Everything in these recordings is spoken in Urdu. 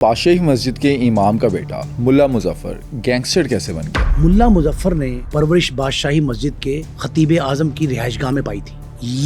بادشاہی مسجد کے امام کا بیٹا ملا مظفر گینگسٹر کیسے بن گیا؟ ملا مظفر نے پرورش بادشاہی مسجد کے خطیب اعظم کی رہائش گاہ میں پائی تھی،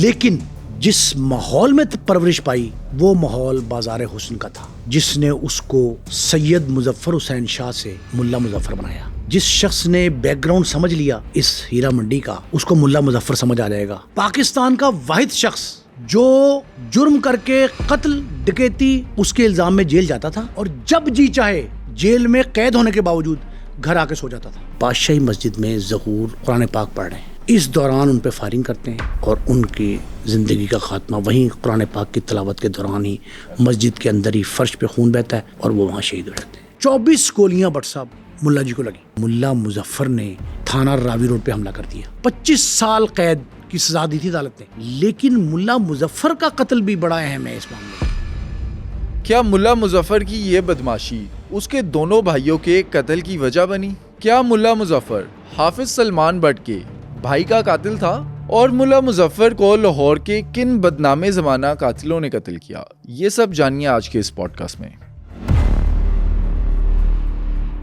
لیکن جس ماحول میں پرورش پائی وہ ماحول بازار حسن کا تھا، جس نے اس کو سید مظفر حسین شاہ سے ملا مظفر بنایا۔ جس شخص نے بیک گراؤنڈ سمجھ لیا اس ہیرا منڈی کا، اس کو ملا مظفر سمجھ آ جائے گا۔ پاکستان کا واحد شخص جو جرم کر کے قتل ڈکیتی اس کے الزام میں جیل جاتا تھا اور جب جی چاہے جیل میں قید ہونے کے باوجود گھر آ کے سو جاتا تھا۔ بادشاہی مسجد میں ظہور قرآن پاک پڑھ رہے ہیں، اس دوران ان پہ فائرنگ کرتے ہیں اور ان کی زندگی کا خاتمہ وہیں قرآن پاک کی تلاوت کے دوران ہی مسجد کے اندر ہی فرش پہ خون بہتا ہے اور وہ وہاں شہید ہو جاتے ہیں۔ 24 گولیاں بٹ صاحب ملا جی کو لگی۔ ملا مظفر نے تھانہ راوی روڈ پہ حملہ کر دیا، 25 سال قید کی سزا دی تھی عدالت نے، لیکن ملا مظفر کا قتل بھی بڑا اہم ہے اس معاملے میں۔ کیا ملا مظفر کی یہ بدماشی اس کے دونوں بھائیوں کے قتل کی وجہ بنی؟ کیا ملا مظفر حافظ سلمان بٹ کے بھائی کا قاتل تھا؟ اور ملا مظفر کو لاہور کے کن بدنام زمانہ قاتلوں نے قتل کیا؟ یہ سب جانیے آج کے اس پوڈ کاسٹ میں۔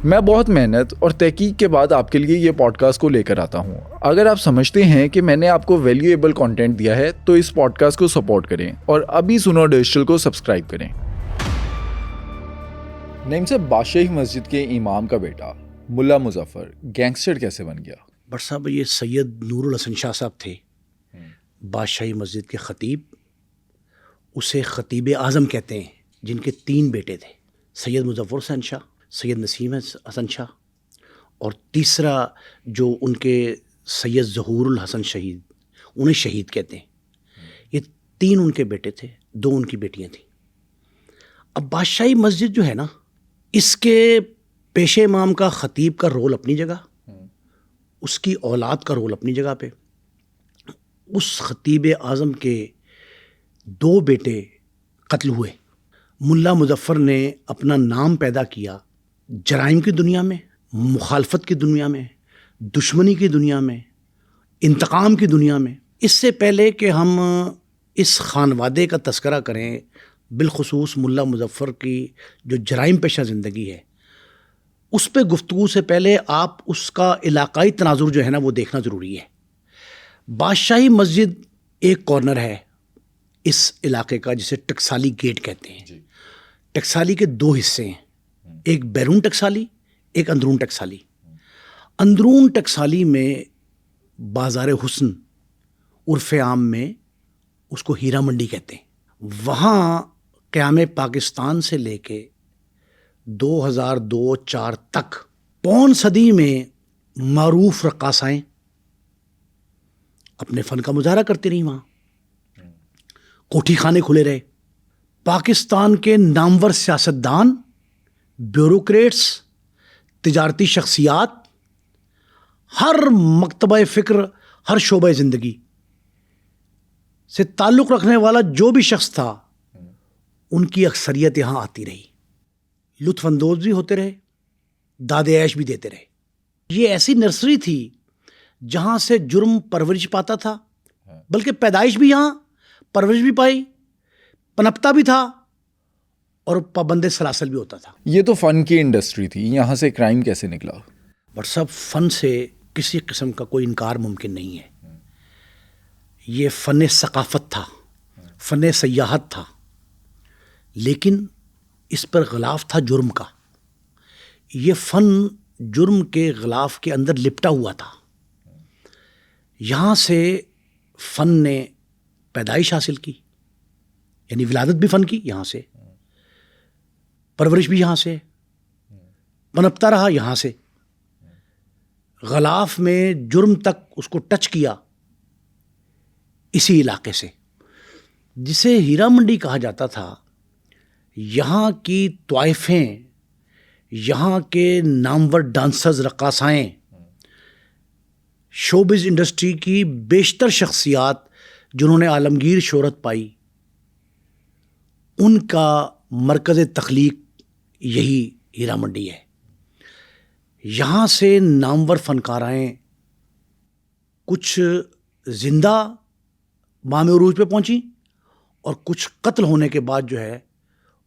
میں بہت محنت اور تحقیق کے بعد آپ کے لیے یہ پوڈ کاسٹ کو لے کر آتا ہوں۔ اگر آپ سمجھتے ہیں کہ میں نے آپ کو ویلیویبل کنٹینٹ دیا ہے تو اس پوڈ کاسٹ کو سپورٹ کریں اور ابھی سنو ڈیجیٹل کو سبسکرائب کریں۔ نیم سے بادشاہی مسجد کے امام کا بیٹا ملا مظفر گینگسٹر کیسے بن گیا؟ بٹ صاحب یہ سید نور الحسن شاہ صاحب تھے، بادشاہی مسجد کے خطیب، اسے خطیب اعظم کہتے ہیں، جن کے 3 بیٹے تھے، سید مظفر حسین شاہ، سید نسیم حسن شاہ اور تیسرا جو ان کے سید ظہور الحسن شہید، انہیں شہید کہتے ہیں۔ یہ 3 ان کے بیٹے تھے، 2 ان کی بیٹیاں تھیں۔ اب بادشاہی مسجد جو ہے نا، اس کے پیش امام کا خطیب کا رول اپنی جگہ، اس کی اولاد کا رول اپنی جگہ پہ۔ اس خطیب اعظم کے 2 بیٹے قتل ہوئے۔ ملا مظفر نے اپنا نام پیدا کیا جرائم کی دنیا میں، مخالفت کی دنیا میں، دشمنی کی دنیا میں، انتقام کی دنیا میں۔ اس سے پہلے کہ ہم اس خانوادے کا تذکرہ کریں، بالخصوص ملا مظفر کی جو جرائم پیشہ زندگی ہے، اس پہ گفتگو سے پہلے آپ اس کا علاقائی تناظر جو ہے نا وہ دیکھنا ضروری ہے۔ بادشاہی مسجد ایک کارنر ہے اس علاقے کا جسے ٹکسالی گیٹ کہتے ہیں۔ ٹکسالی کے 2 حصے ہیں، ایک بیرون ٹکسالی، ایک اندرون ٹکسالی۔ اندرون ٹکسالی میں بازار حسن عرف عام میں اس کو ہیرا منڈی کہتے ہیں۔ وہاں قیام پاکستان سے لے کے 2002-04 تک پون صدی میں معروف رقاصائیں اپنے فن کا مظاہرہ کرتی رہی۔ وہاں کوٹھی خانے کھلے رہے۔ پاکستان کے نامور سیاستدان، بیوروکریٹس، تجارتی شخصیات، ہر مکتبہ فکر، ہر شعبہ زندگی سے تعلق رکھنے والا جو بھی شخص تھا، ان کی اکثریت یہاں آتی رہی، لطف اندوز بھی ہوتے رہے، داد عیش بھی دیتے رہے۔ یہ ایسی نرسری تھی جہاں سے جرم پرورش پاتا تھا، بلکہ پیدائش بھی یہاں، پرورش بھی پائی، پنپتا بھی تھا اور پابند سلاسل بھی ہوتا تھا۔ یہ تو فن کی انڈسٹری تھی، یہاں سے کرائم کیسے نکلا؟ بٹ سب فن سے کسی قسم کا کوئی انکار ممکن نہیں ہے۔ یہ فن ثقافت تھا، فن سیاحت تھا، لیکن اس پر غلاف تھا جرم کا۔ یہ فن جرم کے غلاف کے اندر لپٹا ہوا تھا۔ یہاں سے فن نے پیدائش حاصل کی، یعنی ولادت بھی فن کی یہاں سے، پرورش بھی یہاں سے، پنپتا رہا یہاں سے، غلاف میں جرم تک اس کو ٹچ کیا اسی علاقے سے، جسے ہیرا منڈی کہا جاتا تھا۔ یہاں کی طوائفیں، یہاں کے نامور ڈانسرز، رقاصائیں، شوبز انڈسٹری کی بیشتر شخصیات جنہوں نے عالمگیر شہرت پائی، ان کا مرکز تخلیق یہی ہیرا منڈی ہے۔ یہاں سے نامور فنکارائیں کچھ زندہ مام عروج پہ پہنچی اور کچھ قتل ہونے کے بعد جو ہے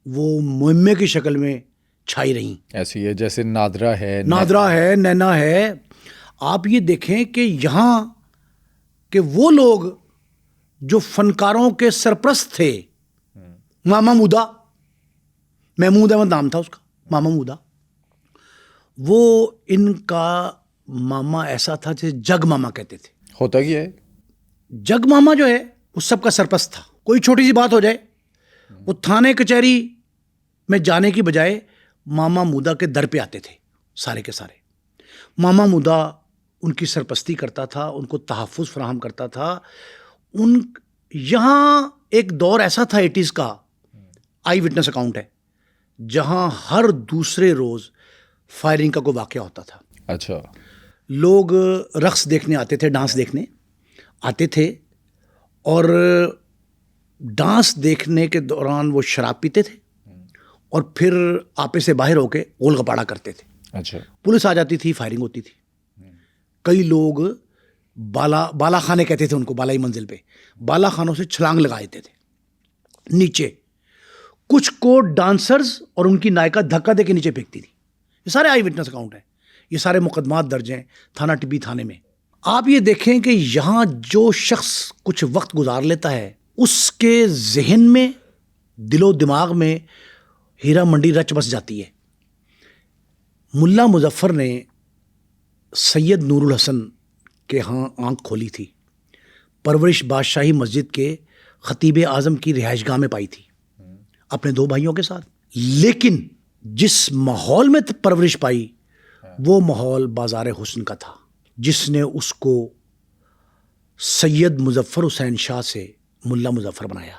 وہ مہمے کی شکل میں چھائی رہیں. ایسے ہی ہے جیسے نادرا ہے, نادرا ہے, نینا ہے. آپ یہ دیکھیں کہ یہاں کہ وہ لوگ جو فنکاروں کے سرپرست تھے, ماما مودا, محمود احمد نام تھا اس کا, ماما مودا, وہ ان کا ماما ایسا تھا جسے جگ ماما کہتے تھے. ہوتا کیا ہے؟ جگ ماما جو ہے وہ سب کا سرپرست تھا. کوئی چھوٹی سی بات ہو جائے وہ تھانے کچہری میں جانے کی بجائے ماما مودا کے در پہ آتے تھے سارے کے سارے. ماما مودا ان کی سرپرستی کرتا تھا, ان کو تحفظ فراہم کرتا تھا. یہاں ایک دور ایسا تھا 80s کا, آئی وٹنس اکاؤنٹ ہے, جہاں ہر دوسرے روز فائرنگ کا کوئی واقعہ ہوتا تھا. اچھا. لوگ رقص دیکھنے آتے تھے, ڈانس دیکھنے آتے تھے, اور ڈانس دیکھنے کے دوران وہ شراب پیتے تھے اور پھر آپے سے باہر ہو کے گول گپاڑا کرتے تھے. اچھا. پولیس آ جاتی تھی, فائرنگ ہوتی تھی. کئی لوگ بالا خانے کہتے تھے ان کو, بالائی منزل پہ بالا خانوں سے چھلانگ لگائے تھے نیچے. کچھ کو ڈانسرز اور ان کی نائکا دھکا دے کے نیچے پھینکتی تھی. یہ سارے آئی وٹنس اکاؤنٹ ہیں, یہ سارے مقدمات درج ہیں تھانہ ٹبی تھانے میں. آپ یہ دیکھیں کہ یہاں جو شخص کچھ وقت گزار لیتا ہے اس کے ذہن میں, دل و دماغ میں ہیرا منڈی رچ بس جاتی ہے. ملا مظفر نے سید نور الحسن کے ہاں آنکھ کھولی تھی. پرورش بادشاہی مسجد کے خطیب اعظم کی رہائش گاہ میں پائی تھی اپنے 2 بھائیوں کے ساتھ. لیکن جس ماحول میں پرورش پائی وہ ماحول بازار حسن کا تھا, جس نے اس کو سید مظفر حسین شاہ سے ملا مظفر بنایا.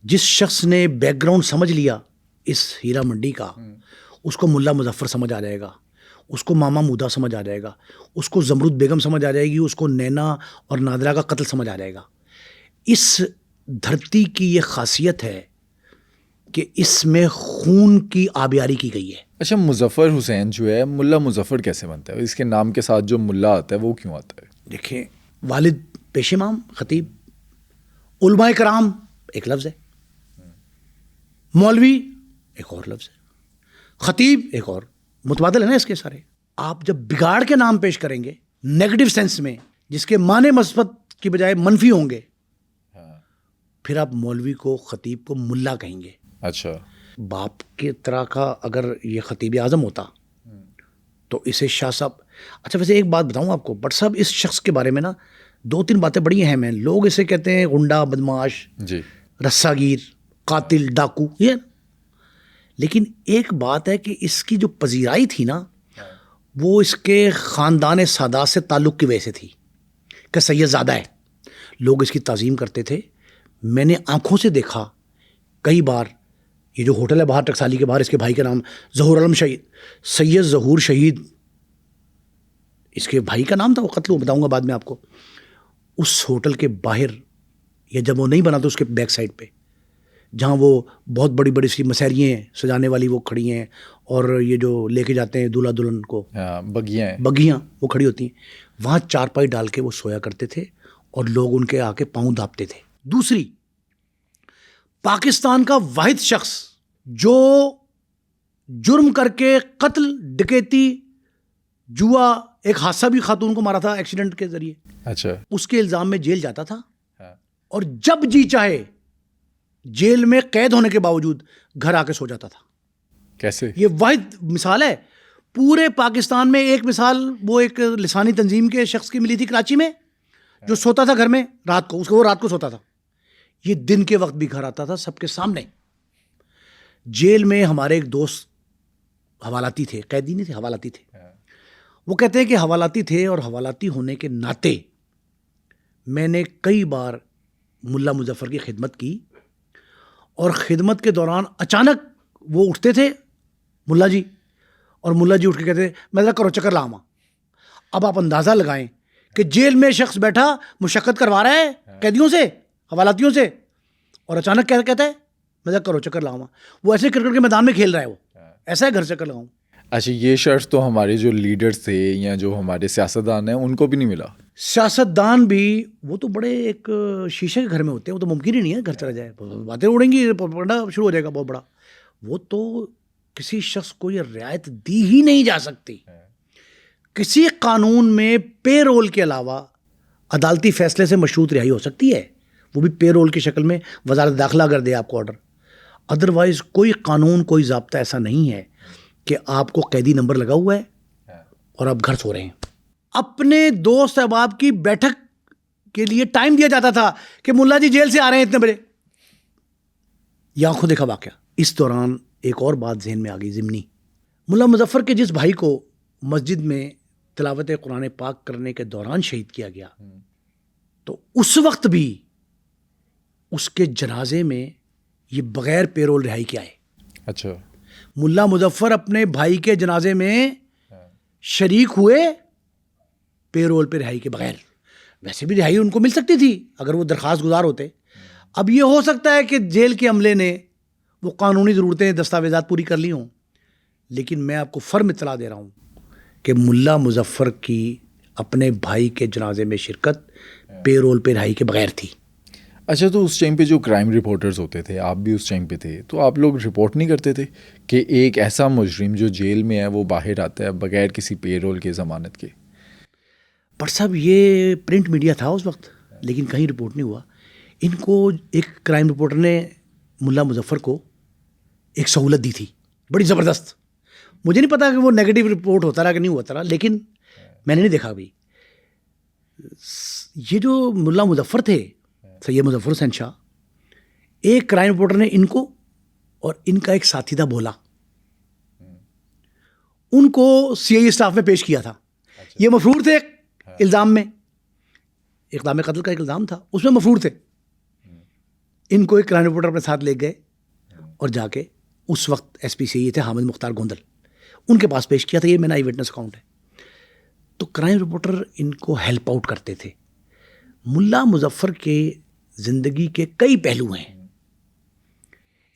جس شخص نے بیک گراؤنڈ سمجھ لیا اس ہیرا منڈی کا, اس کو ملا مظفر سمجھ آ جائے گا, اس کو ماما مودا سمجھ آ جائے گا, اس کو زمرد بیگم سمجھ آ جائے گی, اس کو نینا اور نادرا کا قتل سمجھ آ جائے گا. اس دھرتی کی یہ خاصیت ہے کہ اس میں خون کی آبیاری کی گئی ہے. اچھا, مظفر حسین جو ہے ملا مظفر کیسے بنتا ہے؟ اس کے نام کے ساتھ جو ملا آتا ہے وہ کیوں آتا ہے؟ دیکھیں, والد پیش امام خطیب, علماء کرام ایک لفظ ہے, مولوی ایک اور لفظ ہے, خطیب ایک اور, متبادل ہے نا اس کے سارے. آپ جب بگاڑ کے نام پیش کریں گے نیگیٹو سینس میں, جس کے معنی مثبت کی بجائے منفی ہوں گے, پھر آپ مولوی کو, خطیب کو ملا کہیں گے. اچھا. باپ کے طرح کا اگر یہ خطیب اعظم ہوتا تو اسے شاہ صاحب. اچھا ویسے ایک بات بتاؤں آپ کو, بٹ صاحب اس شخص کے بارے میں نا 2-3 باتیں بڑی اہم ہیں. لوگ اسے کہتے ہیں غنڈہ, بدماش, جی, رسا گیر, قاتل, ڈاکو, یہ. لیکن ایک بات ہے کہ اس کی جو پذیرائی تھی نا وہ اس کے خاندان سادات سے تعلق کی وجہ سے تھی کہ سید زادہ ہے. لوگ اس کی تعظیم کرتے تھے. میں نے آنکھوں سے دیکھا کئی بار, یہ جو ہوٹل ہے باہر ٹکسالی کے باہر, اس کے بھائی کا نام ظہور علم شہید, سید ظہور شہید اس کے بھائی کا نام تھا. وہ قتل ہو, بتاؤں گا بعد میں آپ کو. اس ہوٹل کے باہر, یا جب وہ نہیں بنا تو اس کے بیک سائڈ پہ, جہاں وہ بہت بڑی بڑی سی مسیریاں سجانے والی وہ کھڑی ہیں, اور یہ جو لے کے جاتے ہیں دولہا دلہن کو, بگیاں وہ کھڑی ہوتی ہیں, وہاں چارپائی ڈال کے وہ سویا کرتے تھے اور لوگ ان کے آ کے پاؤں داپتے تھے. دوسری, پاکستان کا واحد شخص جو جرم کر کے قتل, ڈکیتی, جوا, ایک حادثہ بھی خاتون کو مارا تھا ایکسیڈنٹ کے ذریعے, اچھا, اس کے الزام میں جیل جاتا تھا, اور جب جی چاہے جیل میں قید ہونے کے باوجود گھر آ کے سو جاتا تھا. کیسے؟ یہ واحد مثال ہے پورے پاکستان میں. ایک مثال وہ ایک لسانی تنظیم کے شخص کی ملی تھی کراچی میں, جو سوتا تھا گھر میں رات کو, اس کو وہ رات کو سوتا تھا, یہ دن کے وقت بھی گھر آتا تھا سب کے سامنے. جیل میں ہمارے ایک دوست حوالاتی تھے, قیدی نہیں تھے, حوالاتی تھے. وہ کہتے ہیں کہ حوالاتی تھے, اور حوالاتی ہونے کے ناطے میں نے کئی بار ملا مظفر کی خدمت کی, اور خدمت کے دوران اچانک وہ اٹھتے تھے ملا جی, اور ملا جی اٹھ کے کہتے میں ذرا کرو چکر لاما. اب آپ اندازہ لگائیں کہ جیل میں شخص بیٹھا مشقت کروا رہا ہے قیدیوں سے, حوالاتیوں سے, اور اچانک کیا کہتا ہے میں ذرا کرو چکر لاؤں. وہ ایسے کرکٹ کے میدان میں کھیل رہا ہے, وہ ایسا ہے گھر چکر لگاؤں. اچھا, یہ شرط تو ہمارے جو لیڈرز تھے یا جو ہمارے سیاستدان ہیں ان کو بھی نہیں ملا. سیاستدان بھی وہ تو بڑے ایک شیشے کے گھر میں ہوتے ہیں, وہ تو ممکن ہی نہیں ہے گھر چلا جائے, باتیں اڑیں گی, پروپیگنڈا شروع ہو جائے گا بہت بڑا. وہ تو کسی شخص کو یہ رعایت دی ہی نہیں جا سکتی. کسی قانون میں پے رول کے علاوہ عدالتی فیصلے سے مشروط رہائی ہو سکتی ہے, وہ بھی پے رول کی شکل میں وزارت داخلہ اگر دے آپ کو آرڈر. ادروائز کوئی قانون, کوئی ضابطہ ایسا نہیں ہے کہ آپ کو قیدی نمبر لگا ہوا ہے اور آپ گھر سو رہے ہیں. اپنے دوست احباب کی بیٹھک کے لیے ٹائم دیا جاتا تھا کہ ملا جی جیل سے آ رہے ہیں اتنے بجے. یہ آنکھوں دیکھا واقعہ. اس دوران ایک اور بات ذہن میں آ گئی ضمنی. ملا مظفر کے جس بھائی کو مسجد میں تلاوت قرآن پاک کرنے کے دوران شہید کیا گیا, تو اس وقت بھی اس کے جنازے میں یہ بغیر پے رول رہائی کے آئے. اچھا. ملا مظفر اپنے بھائی کے جنازے میں شریک ہوئے پے رول پہ رہائی کے بغیر. ویسے بھی رہائی ان کو مل سکتی تھی اگر وہ درخواست گزار ہوتے. اب یہ ہو سکتا ہے کہ جیل کے عملے نے وہ قانونی ضرورتیں, دستاویزات پوری کر لی ہوں, لیکن میں آپ کو فرم اطلاع دے رہا ہوں کہ ملا مظفر کی اپنے بھائی کے جنازے میں شرکت پے رول پہ رہائی کے بغیر تھی. اچھا, تو اس ٹائم پہ جو کرائم رپورٹرز ہوتے تھے, آپ بھی اس ٹائم پہ تھے, تو آپ لوگ رپورٹ نہیں کرتے تھے کہ ایک ایسا مجرم جو جیل میں ہے وہ باہر آتا ہے بغیر کسی پے رول کے ضمانت کے؟ پر صاحب یہ پرنٹ میڈیا تھا اس وقت, لیکن کہیں رپورٹ نہیں ہوا. ان کو ایک کرائم رپورٹر نے ملا مظفر کو ایک سہولت دی تھی بڑی زبردست. مجھے نہیں پتا کہ وہ نیگیٹو رپورٹ ہوتا رہا کہ نہیں ہوتا رہا, لیکن میں نے نہیں دیکھا ابھی. یہ جو ملا مظفر تھے, سید مظفر حسین شاہ, ایک کرائم رپورٹر نے ان کو اور ان کا ایک ساتھی تھا بھولا, ان کو سی آئی اسٹاف میں پیش کیا تھا. یہ مفرور تھے الزام میں, اقدام قتل کا ایک الزام تھا, اس میں مفرور تھے. ان کو ایک کرائم رپورٹر اپنے ساتھ لے گئے اور جا کے اس وقت ایس پی سی آئی تھے حامد مختار گوندل, ان کے پاس پیش کیا تھا. یہ میرا آئی وٹنس اکاؤنٹ ہے. تو کرائم رپورٹر ان کو ہیلپ آؤٹ کرتے تھے. ملا مظفر کے زندگی کے کئی پہلو ہیں.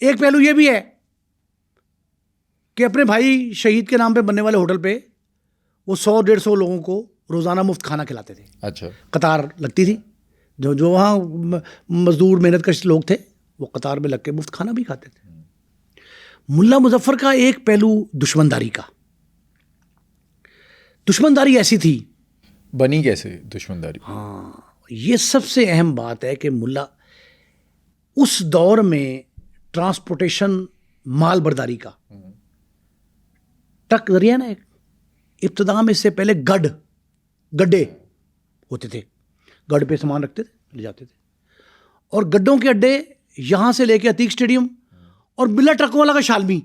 ایک پہلو یہ بھی ہے کہ اپنے بھائی شہید کے نام پہ بننے والے ہوٹل پہ وہ 100-150 لوگوں کو روزانہ مفت کھانا کھلاتے تھے. اچھا. قطار لگتی تھی, جو وہاں مزدور محنت کش لوگ تھے وہ قطار میں لگ کے مفت کھانا بھی کھاتے تھے. ملا مظفر کا ایک پہلو دشمنداری کا. دشمنداری ایسی تھی. بنی کیسے دشمنداری؟ ہاں, یہ سب سے اہم بات ہے کہ ملا اس دور میں ٹرانسپورٹیشن مال برداری کا ٹرک ذریعہ نا, ایک ابتدا میں اس سے پہلے گڈے ہوتے تھے, گڈ پہ سامان رکھتے تھے, لے جاتے تھے. اور گڈوں کے اڈے یہاں سے لے کے عتیق اسٹیڈیم اور بلا ٹرکوں والا کا شالمی,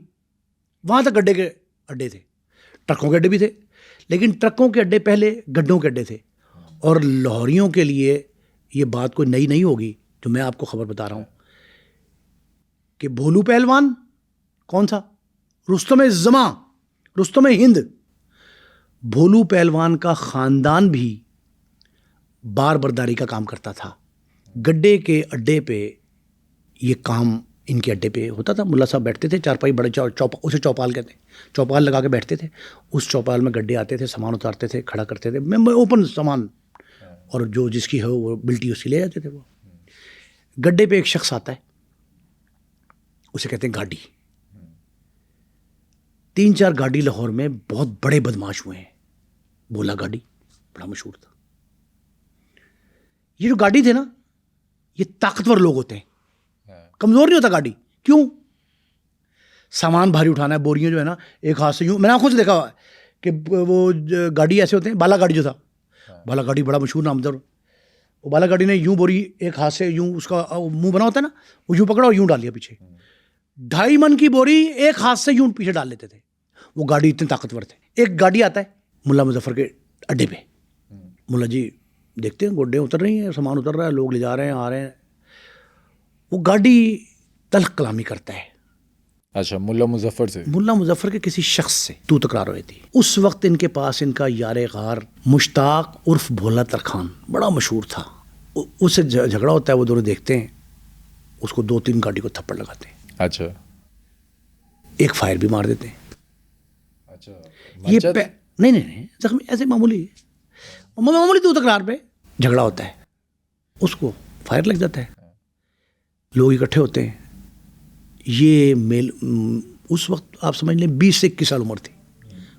وہاں تک گڈے کے اڈے تھے. ٹرکوں کے اڈے بھی تھے, لیکن ٹرکوں کے اڈے پہلے گڈوں کے اڈے تھے. اور لاہوریوں کے لیے یہ بات کوئی نئی نہیں ہوگی جو میں آپ کو خبر بتا رہا ہوں کہ بھولو پہلوان کون سا, رستم ہند, بھولو پہلوان کا خاندان بھی بار برداری کا کام کرتا تھا. گڈے کے اڈے پہ یہ کام ان کے اڈے پہ ہوتا تھا. ملا صاحب بیٹھتے تھے, چارپائی بڑے اسے چوپال کہتے ہیں, چوپال لگا کے بیٹھتے تھے. اس چوپال میں گڈے آتے تھے, سامان اتارتے تھے, کھڑا کرتے تھے, میں اوپن سامان, اور جو جس کی ہو وہ بلٹی اس کی لے جاتے تھے. وہ گڈے پہ ایک شخص آتا ہے, اسے کہتے ہیں گاڑی. 3-4 گاڑی لاہور میں بہت بڑے بدماش ہوئے ہیں. بولا گاڑی بڑا مشہور تھا. یہ جو گاڑی تھے نا, یہ طاقتور لوگ ہوتے ہیں, کمزور نہیں ہوتا گاڑی. کیوں؟ سامان بھاری اٹھانا ہے, بوریاں جو ہے نا ایک ہاتھ سے یوں, میں نے آنکھوں سے دیکھا ہوا کہ وہ گاڑی ایسے ہوتے ہیں. بالا گاڑی جو تھا, بالا گاڑی بڑا مشہور نام تھا. وہ بالا گاڑی نے یوں بوری ایک ہاتھ سے یوں, اس کا منہ بنا ہوتا ہے نا, وہ یوں پکڑا اور یوں ڈال لیا پیچھے. 2.5 من کی بوری ایک ہاتھ سے یوں پیچھے ڈال لیتے تھے. وہ گاڑی اتنے طاقتور تھے. ایک گاڑی آتا ہے ملا مظفر کے اڈے پہ. ملا جی دیکھتے ہیں گڈے اتر رہی ہیں, سامان اتر رہا ہے, لوگ لے جا رہے ہیں, آ رہے ہیں. وہ گاڑی تلخ کلامی کرتا ہے. اچھا, ملا مظفر سے, ملا مظفر کے کسی شخص سے تو تکرار ہوئی تھی. اس وقت ان کے پاس ان کا یار غار مشتاق عرف بھولا ترخان بڑا مشہور تھا. اس سے جھگڑا ہوتا ہے, وہ دونوں دیکھتے ہیں, اس کو 2-3 گاڑی کو تھپڑ لگاتے ہیں. اچھا, ایک فائر بھی مار دیتے ہیں. اچھا, یہ نہیں زخمی ایسے معمولی تو تکرار پہ جھگڑا ہوتا ہے, اس کو فائر لگ جاتا ہے. لوگ اکٹھے ہوتے ہیں, یہ اس وقت آپ سمجھ لیں 20 سے 21 سال عمر تھی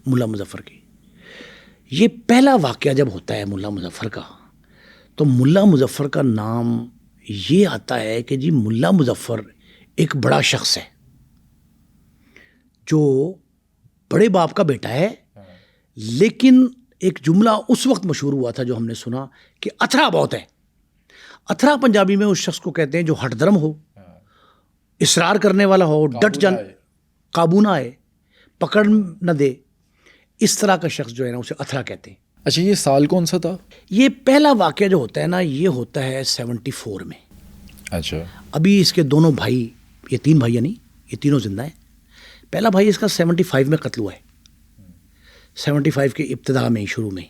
ملا مظفر کی. یہ پہلا واقعہ جب ہوتا ہے ملا مظفر کا, تو ملا مظفر کا نام یہ آتا ہے کہ جی ملا مظفر ایک بڑا شخص ہے جو بڑے باپ کا بیٹا ہے. لیکن ایک جملہ اس وقت مشہور ہوا تھا جو ہم نے سنا کہ اتھرا بہت ہے. اتھرا پنجابی میں اس شخص کو کہتے ہیں جو ہٹ درم ہو, اصرار کرنے والا ہو, ڈٹ جان, قابو نہ آئے, پکڑ نہ دے, اس طرح کا شخص جو ہے نا اسے اتھرا کہتے ہیں. اچھا یہ سال کون سا تھا؟ یہ پہلا واقعہ جو ہوتا ہے نا یہ ہوتا ہے 74 میں. اچھا ابھی اس کے دونوں بھائی, یہ 3 بھائی نہیں, یہ تینوں زندہ ہیں. پہلا بھائی اس کا 75 میں قتل ہوا ہے, 75 کے ابتدا میں شروع میں,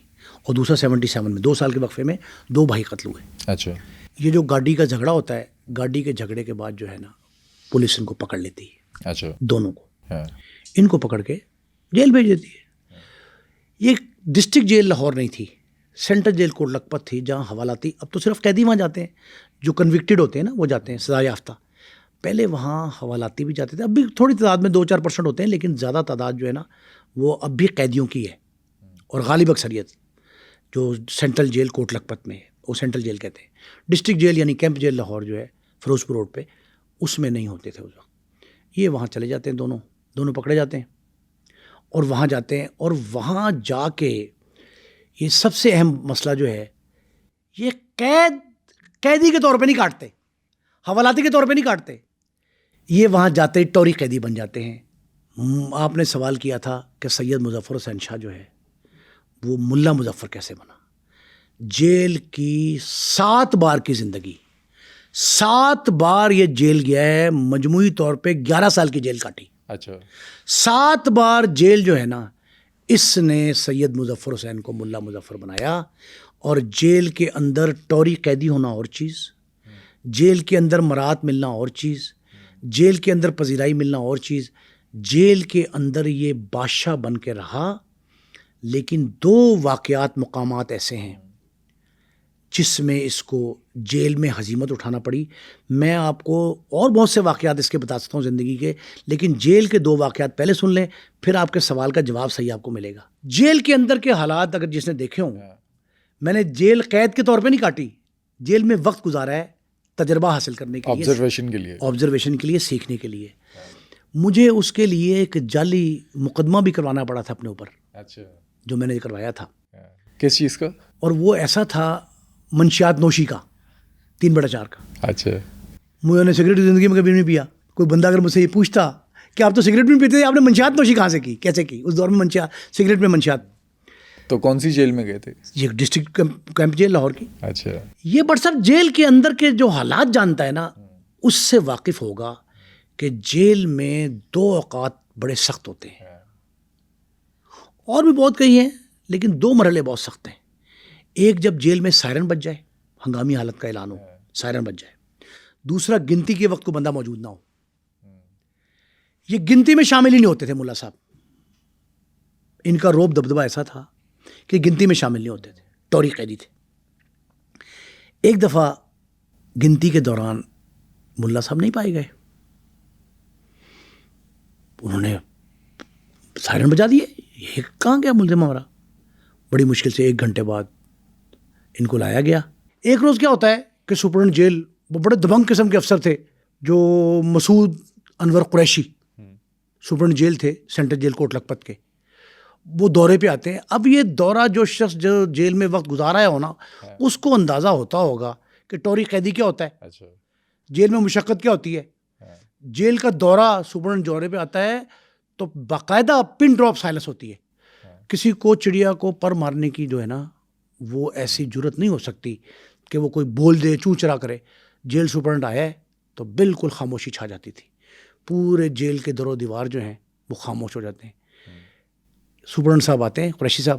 اور دوسرا 77 میں. 2 سال کے وقفے میں 2 بھائی قتل ہوئے. اچھا یہ جو گاڑی کا جھگڑا ہوتا ہے, گاڑی کے جھگڑے کے بعد جو ہے نا پولیس ان کو پکڑ لیتی ہے. اچھا دونوں کو, ہاں ان کو پکڑ کے جیل بھیج دیتی ہے. یہ ڈسٹرکٹ جیل لاہور نہیں تھی, سینٹرل جیل کوٹ لکھپت تھی جہاں حوالاتی, اب تو صرف قیدی وہاں جاتے ہیں جو کنوکٹڈ ہوتے ہیں نا, وہ جاتے ہیں سزا یافتہ. پہلے وہاں حوالاتی بھی جاتے تھے, اب بھی تھوڑی تعداد میں 2-4% ہوتے ہیں, لیکن زیادہ تعداد جو ہے نا وہ اب بھی قیدیوں کی ہے. اور غالب اکثریت جو سینٹرل جیل کوٹ لکھپت میں ہے وہ سینٹرل جیل کہتے ہیں. ڈسٹرکٹ جیل یعنی کیمپ جیل لاہور جو ہے فیروز پور روڈ پہ, اس میں نہیں ہوتے تھے اس وقت. یہ وہاں چلے جاتے ہیں, دونوں پکڑے جاتے ہیں اور وہاں جاتے ہیں. اور وہاں جا کے یہ سب سے اہم مسئلہ جو ہے, یہ قیدی کے طور پہ نہیں کاٹتے, حوالاتی کے طور پہ نہیں کاٹتے, یہ وہاں جاتے ٹوری قیدی بن جاتے ہیں. آپ نے سوال کیا تھا کہ سید مظفر حسین شاہ جو ہے وہ ملا مظفر کیسے بنا. جیل کی 7 بار کی زندگی, 7 بار یہ جیل گیا ہے, مجموعی طور پہ 11 سال کی جیل کاٹی. اچھا 7 بار جیل جو ہے نا, اس نے سید مظفر حسین کو ملا مظفر بنایا. اور جیل کے اندر ٹوری قیدی ہونا اور چیز, جیل کے اندر مراعات ملنا اور چیز, جیل کے اندر پذیرائی ملنا اور چیز. جیل کے اندر یہ بادشاہ بن کے رہا. لیکن 2 واقعات مقامات ایسے ہیں جس میں اس کو جیل میں ہزیمت اٹھانا پڑی. میں آپ کو اور بہت سے واقعات اس کے بتا سکتا ہوں زندگی کے, لیکن جیل کے 2 واقعات پہلے سن لیں, پھر آپ کے سوال کا جواب صحیح آپ کو ملے گا. جیل کے اندر کے حالات اگر جس نے دیکھے ہوں, میں نے جیل قید کے طور پہ نہیں کاٹی, جیل میں وقت گزارا ہے تجربہ حاصل کرنے کے لیے, آبزرویشن کے لیے, سیکھنے کے لیے. مجھے اس کے لیے ایک جعلی مقدمہ بھی کروانا پڑا تھا اپنے اوپر. اچھا جو میں نے کروایا تھا. کس چیز کا؟ اور وہ ایسا تھا منشیات نوشی کا, 3/4 کا. اچھا میں نے سگریٹ زندگی میں کبھی نہیں پیا. کوئی بندہ اگر مجھ سے یہ پوچھتا کہ آپ تو سگریٹ بھی پیتے تھے, آپ نے منشیات نوشی کہاں سے کی, کیسے کی؟ اس دور میں سگریٹ میں منشیات. تو کون سی جیل میں گئے تھے؟ یہ ڈسٹرکٹ کیمپ جیل لاہور کی. اچھا یہ بٹ صاحب جیل کے اندر کے جو حالات جانتا ہے نا, اس سے واقف ہوگا کہ جیل میں 2 اوقات بڑے سخت ہوتے ہیں, اور بھی بہت کئی ہیں, لیکن 2 مرحلے بہت سخت ہیں. ایک جب جیل میں سائرن بج جائے, ہنگامی حالت کا اعلان ہو, سائرن بج جائے. دوسرا گنتی کے وقت کو بندہ موجود نہ ہو. یہ گنتی میں شامل ہی نہیں ہوتے تھے ملا صاحب. ان کا روب دبدبہ ایسا تھا کہ گنتی میں شامل نہیں ہوتے تھے, ٹوری قیدی تھے. ایک دفعہ گنتی کے دوران ملا صاحب نہیں پائے گئے, انہوں نے سائرن بجا دیے, یہ کہاں گیا ملزم ہمارا. بڑی مشکل سے 1 گھنٹے بعد ان کو لایا گیا. ایک روز کیا ہوتا ہے کہ سپرنٹ جیل, وہ بڑے دبنگ قسم کے افسر تھے, جو مسعود انور قریشی سپرنٹ جیل تھے سینٹرل جیل کوٹ لکھپت کے, وہ دورے پہ آتے ہیں. اب یہ دورہ جو شخص جو جیل میں وقت گزارا ہے ہونا, اس کو اندازہ ہوتا ہوگا کہ ٹوری قیدی کیا ہوتا ہے, جیل میں مشقت کیا ہوتی ہے. جیل کا دورہ سپرنٹ دورے پہ آتا ہے تو باقاعدہ پن ڈراپ سائلنس ہوتی ہے. کسی کو چڑیا کو پر مارنے کی جو ہے نا وہ ایسی جرت نہیں ہو سکتی کہ وہ کوئی بول دے, چوں چرا کرے. جیل سپرنٹ آیا ہے تو بالکل خاموشی چھا جاتی تھی. پورے جیل کے در و دیوار جو ہیں وہ خاموش ہو جاتے ہیں. سپرنٹ صاحب آتے ہیں, قریشی صاحب,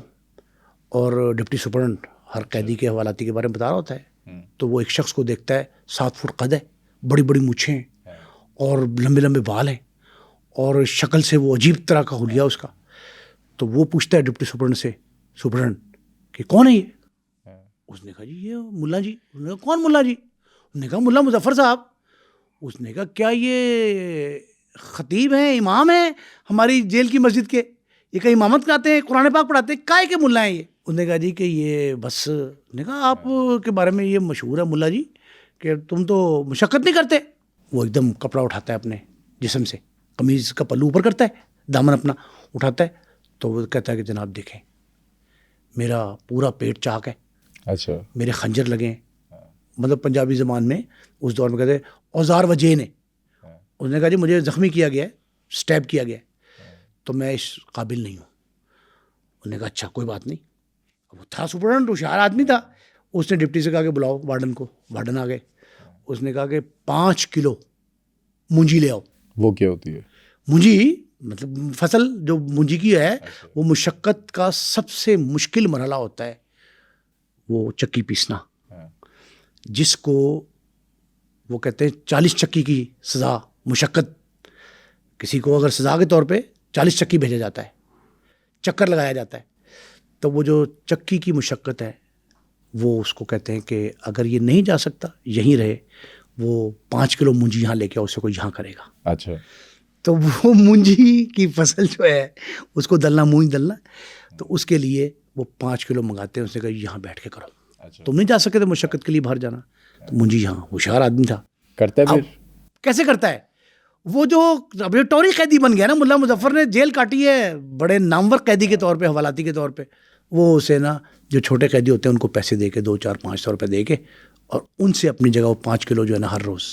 اور ڈپٹی سپرنٹ ہر قیدی کے حوالاتی کے بارے میں بتا رہا ہوتا ہے. تو وہ ایک شخص کو دیکھتا ہے, 7 فٹ قد ہے, بڑی بڑی مونچھیں ہیں اور لمبے لمبے بال ہیں, اور شکل سے وہ عجیب طرح کا حلیہ اس کا. تو وہ پوچھتا ہے ڈپٹی سپرنٹ سے, سپرنٹ کہ کون ہے یہ؟ اس نے کہا جی یہ ملا جی. انہوں نے کہا کون ملا جی؟ انہوں نے کہا ملا مظفر صاحب. اس نے کہا کیا یہ خطیب ہیں, امام ہیں ہماری جیل کی مسجد کے, یہ کہیں امامت کراتے ہیں, قرآن پاک پڑھاتے ہیں, کائے کے ملا ہیں یہ؟ انہوں نے کہا جی کہ یہ بس, نے کہا آپ کے بارے میں یہ مشہور ہے ملا جی کہ تم تو مشقت نہیں کرتے. وہ ایک دم کپڑا اٹھاتا ہے اپنے جسم سے, قمیض کا پلو اوپر کرتا ہے, دامن اپنا اٹھاتا ہے, تو وہ کہتا ہے کہ جناب دیکھیں میرا پورا پیٹ چاک ہے, اچھا, میرے خنجر لگے ہیں, مطلب پنجابی زبان میں اس دور میں کہتے ہیں اوزار وجین ہے. اس نے کہا جی مجھے زخمی کیا گیا ہے, سٹیپ کیا گیا ہے, تو میں اس قابل نہیں ہوں. انہوں نے کہا اچھا کوئی بات نہیں. وہ تھا سپرڈنٹ, ہوشیار آدمی تھا. اس نے ڈپٹی سے کہا کہ بلاؤ وارڈن کو. وارڈن آ گئے. اس نے کہا کہ 5 کلو مونجی لے آؤ. وہ کیا ہوتی ہے مونجی؟ مطلب فصل جو مونجی کی ہے, وہ مشقت کا سب سے مشکل مرحلہ ہوتا ہے, وہ چکی پیسنا, جس کو وہ کہتے ہیں 40 چکی کی سزا. مشقت, کسی کو اگر سزا کے طور پہ 40 چکی بھیجا جاتا ہے, چکر لگایا جاتا ہے, تو وہ جو چکی کی مشقت ہے وہ اس کو کہتے ہیں کہ اگر یہ نہیں جا سکتا یہیں رہے, وہ 5 کلو مونجی یہاں لے کے اسے کوئی یہاں کرے گا. اچھا, تو وہ مونجی کی فصل جو ہے اس کو دلنا, مونج دلنا, تو اس کے لیے وہ 5 کلو منگاتے ہیں. اس نے کہا یہاں بیٹھ کے کرو, تم نہیں جا سکتے مشقت کے لیے باہر جانا. تو مونجی یہاں, ہوشیار آدمی تھا, کرتا ہے. پھر کیسے کرتا ہے وہ, جو اب ٹوری قیدی بن گیا نا, ملا مظفر نے جیل کاٹی ہے بڑے نامور قیدی کے طور پہ, حوالاتی کے طور پہ. وہ اسے نا جو چھوٹے قیدی ہوتے ہیں ان کو پیسے دے کے 2, 4, 500 روپے دے کے, اور ان سے اپنی جگہ وہ 5 کلو جو ہے نا ہر روز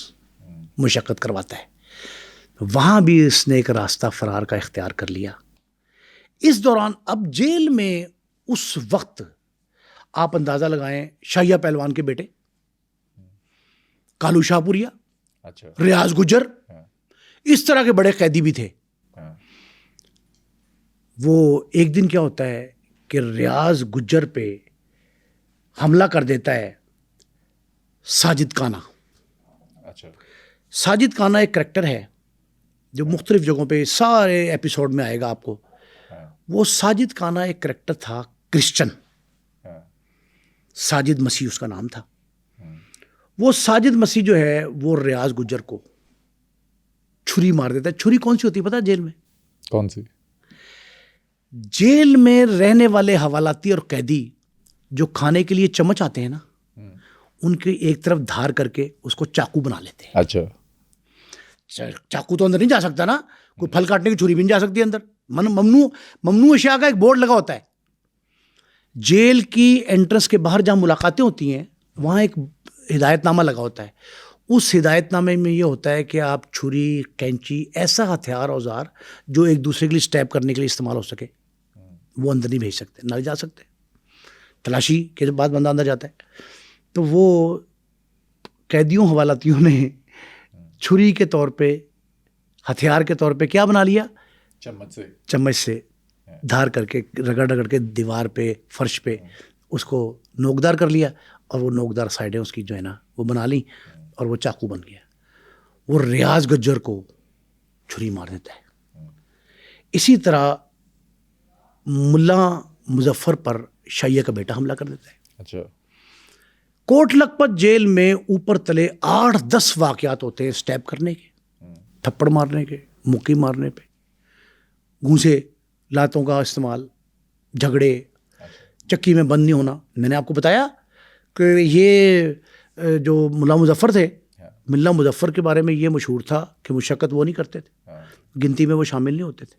مشقت کرواتا ہے. وہاں بھی اس نے ایک راستہ فرار کا اختیار کر لیا. اس دوران اب جیل میں اس وقت آپ اندازہ لگائیں, شاہیہ پہلوان کے بیٹے کالو شاہ پوریا, اچھا, ریاض گجر, اس طرح کے بڑے قیدی بھی تھے. وہ ایک دن کیا ہوتا ہے کہ ریاض گجر پہ حملہ کر دیتا ہے ساجد کانا. اچھا, ساجد کانا ایک کریکٹر ہے جو مختلف جگہوں پہ سارے ایپیسوڈ میں آئے گا آپ کو. وہ ساجد کانا ایک کریکٹر تھا کرسچن, ساجد مسیح اس کا نام تھا. وہ ساجد مسیح جو ہے وہ ریاض گجر کو چھری مار دیتا ہے. چھری کون سی ہوتی ہے پتہ جیل میں؟ کون سی؟ جیل میں رہنے والے حوالاتی اور قیدی جو کھانے کے لیے چمچ آتے ہیں نا, ان کی ایک طرف دھار کر کے اس کو چاقو بنا لیتے ہیں. اچھا, چاقو تو اندر نہیں جا سکتا نا, کوئی پھل کاٹنے کی چھری بھی نہیں جا سکتی اندر. ممنوع اشیاء کا ایک بورڈ لگا ہوتا ہے. جیل کی انٹرنس کے باہر جہاں ملاقاتیں ہوتی ہیں وہاں ایک ہدایت نامہ لگا ہوتا ہے. اس ہدایت نامے میں یہ ہوتا ہے کہ آپ چھری, کینچی, ایسا ہتھیار, اوزار جو ایک دوسرے کے لیے اسٹیپ کرنے کے لیے استعمال ہو سکے, وہ اندر نہیں بھیج سکتے, نہ جا سکتے. تلاشی کے بعد بندہ اندر جاتا ہے. تو وہ قیدیوں حوالاتیوں نے چھری کے طور پہ, ہتھیار کے طور پہ کیا بنا لیا؟ چمچ سے دھار کر کے, رگڑ رگڑ کے دیوار پہ, فرش پہ اس کو نوکدار کر لیا, اور وہ نوکدار سائڈیں اس کی جو ہے نا وہ بنا لی, اور وہ چاقو بن گیا. وہ ریاض گجر کو چھری مار دیتا ہے. اسی طرح ملا مظفر پر شاہیہ کا بیٹا حملہ کر دیتا ہے. اچھا, کوٹ لکھپت جیل میں اوپر تلے 8-10 واقعات ہوتے ہیں سٹیپ کرنے کے, تھپڑ مارنے کے, مکی مارنے پہ, گھونسے لاتوں کا استعمال, جھگڑے, چکی میں بند نہیں ہونا. میں نے آپ کو بتایا کہ یہ جو ملا مظفر تھے, ملا مظفر کے بارے میں یہ مشہور تھا کہ مشقت وہ نہیں کرتے تھے, گنتی میں وہ شامل نہیں ہوتے تھے.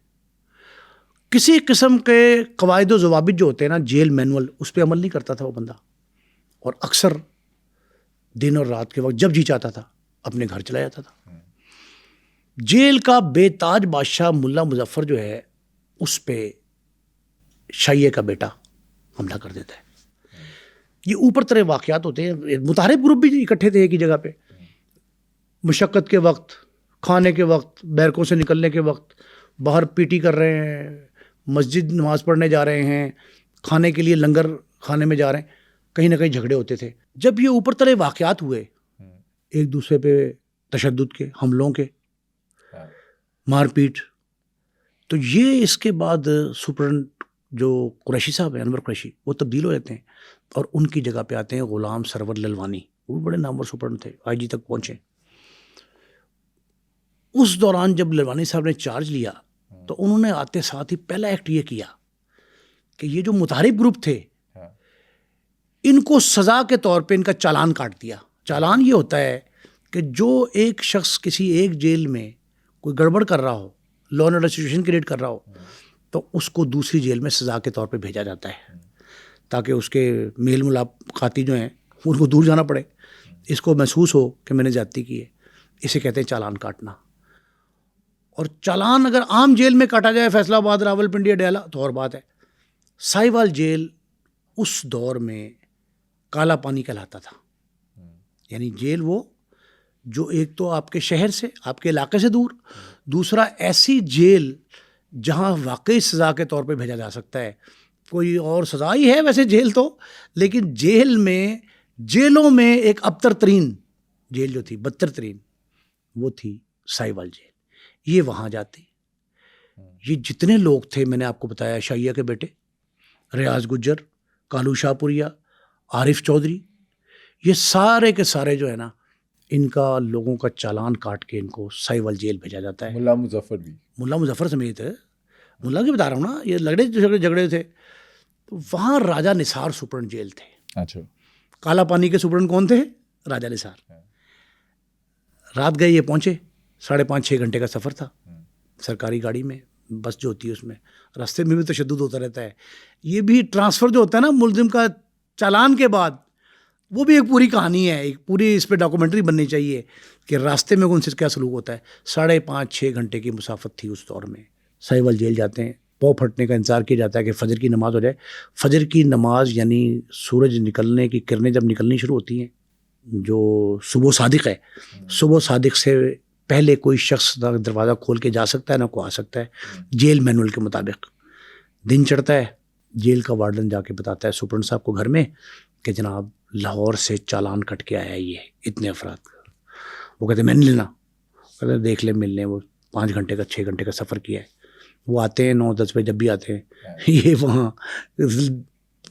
کسی قسم کے قواعد و ضوابط جو ہوتے ہیں نا, جیل مینول, اس پہ عمل نہیں کرتا تھا وہ بندہ. اور اکثر دن اور رات کے وقت جب جی چاہتا تھا اپنے گھر چلا جاتا تھا. جیل کا بے تاج بادشاہ ملا مظفر جو ہے, اس پہ شاہیہ کا بیٹا حملہ کر دیتا ہے. یہ اوپر طرح واقعات ہوتے ہیں. متحرک گروپ بھی اکٹھے تھے ایک ہی جگہ پہ. مشقت کے وقت, کھانے کے وقت, بیرکوں سے نکلنے کے وقت, باہر پی ٹی کر رہے ہیں, مسجد نماز پڑھنے جا رہے ہیں, کھانے کے لیے لنگر کھانے میں جا رہے ہیں, کہیں نہ کہیں جھگڑے ہوتے تھے. جب یہ اوپر طرح واقعات ہوئے ایک دوسرے پہ تشدد کے, حملوں کے, مار پیٹ, تو یہ اس کے بعد سپرنٹ جو قریشی صاحب ہیں, انور قریشی, وہ تبدیل ہو جاتے ہیں اور ان کی جگہ پہ آتے ہیں غلام سرور للوانی. وہ بڑے نامور سپرنٹ تھے, آئی جی تک پہنچے. اس دوران جب لروانی صاحب نے چارج لیا تو انہوں نے آتے ساتھ ہی پہلا ایکٹ یہ کیا کہ یہ جو متحرک گروپ تھے ان کو سزا کے طور پہ ان کا چالان کاٹ دیا. چالان یہ ہوتا ہے کہ جو ایک شخص کسی ایک جیل میں کوئی گڑبڑ کر رہا ہو, law and order situation create کر رہا ہو, تو اس کو دوسری جیل میں سزا کے طور پہ بھیجا جاتا ہے تاکہ اس کے میل ملاقاتی جو ہیں ان کو دور جانا پڑے, اس کو محسوس ہو کہ میں نے زیادتی کی ہے. اسے کہتے ہیں چالان کاٹنا. اور چالان اگر عام جیل میں کاٹا جائے, فیصلہ آباد, راولپنڈی, اڈیالہ, تو اور بات ہے. ساہیوال جیل اس دور میں کالا پانی کہلاتا تھا. یعنی جیل وہ جو ایک تو آپ کے شہر سے, آپ کے علاقے سے دور, دوسرا ایسی جیل جہاں واقعی سزا کے طور پہ بھیجا جا سکتا ہے. کوئی اور سزا ہی ہے ویسے جیل تو, لیکن جیل میں, جیلوں میں ایک ابتر ترین جیل جو تھی, بدتر ترین, وہ تھی ساہیوال جیل. یہ وہاں جاتے, یہ جتنے لوگ تھے میں نے آپ کو بتایا, شاہیہ کے بیٹے ریاض گجر, کالو شاہ پوریا, عارف چودھری, یہ سارے کے سارے جو ہے نا, ان کا لوگوں کا چالان کاٹ کے ان کو ساہیوال جیل بھیجا جاتا ہے. ملا مظفر بھی, ملا مظفر سمیت ہے, ملا کی بتا رہا ہوں نا, یہ لگڑے جھگڑے تھے. تو وہاں راجہ نثار سپرنٹ جیل تھے. اچھا, کالا پانی کے سپرنٹ کون تھے؟ راجہ نثار. رات گئے, یہ پہنچے, 5.5-6 گھنٹے کا سفر تھا سرکاری گاڑی میں, بس جو ہوتی ہے اس میں. راستے میں بھی تشدد ہوتا رہتا ہے. یہ بھی ٹرانسفر جو ہوتا ہے نا ملزم کا چالان کے بعد, وہ بھی ایک پوری کہانی ہے, ایک پوری اس پہ ڈاکومنٹری بننی چاہیے کہ راستے میں ان سے کیا سلوک ہوتا ہے. 5.5-6 گھنٹے کی مسافت تھی اس دور میں. ساہیوال جیل جاتے ہیں, پاؤں پھٹنے کا انتظار کیا جاتا ہے کہ فجر کی نماز ہو جائے. فجر کی نماز یعنی سورج نکلنے کی کرنیں جب نکلنی شروع ہوتی ہیں, جو صبح صادق ہے, صبح صادق سے پہلے کوئی شخص نہ دروازہ کھول کے جا سکتا ہے نہ کوئی آ سکتا ہے جیل مینول کے مطابق. دن چڑھتا ہے, جیل کا وارڈن جا کے بتاتا ہے سپرنٹ صاحب کو گھر میں کہ جناب لاہور سے چالان کٹ کے آیا یہ اتنے افراد کا. وہ کہتے ہیں میں نہیں لینا. کہتے دیکھ لیں مل لیں. وہ 5 گھنٹے کا 6 گھنٹے کا سفر کیا ہے. وہ آتے ہیں 9-10 بجے جب بھی آتے ہیں, یہ وہاں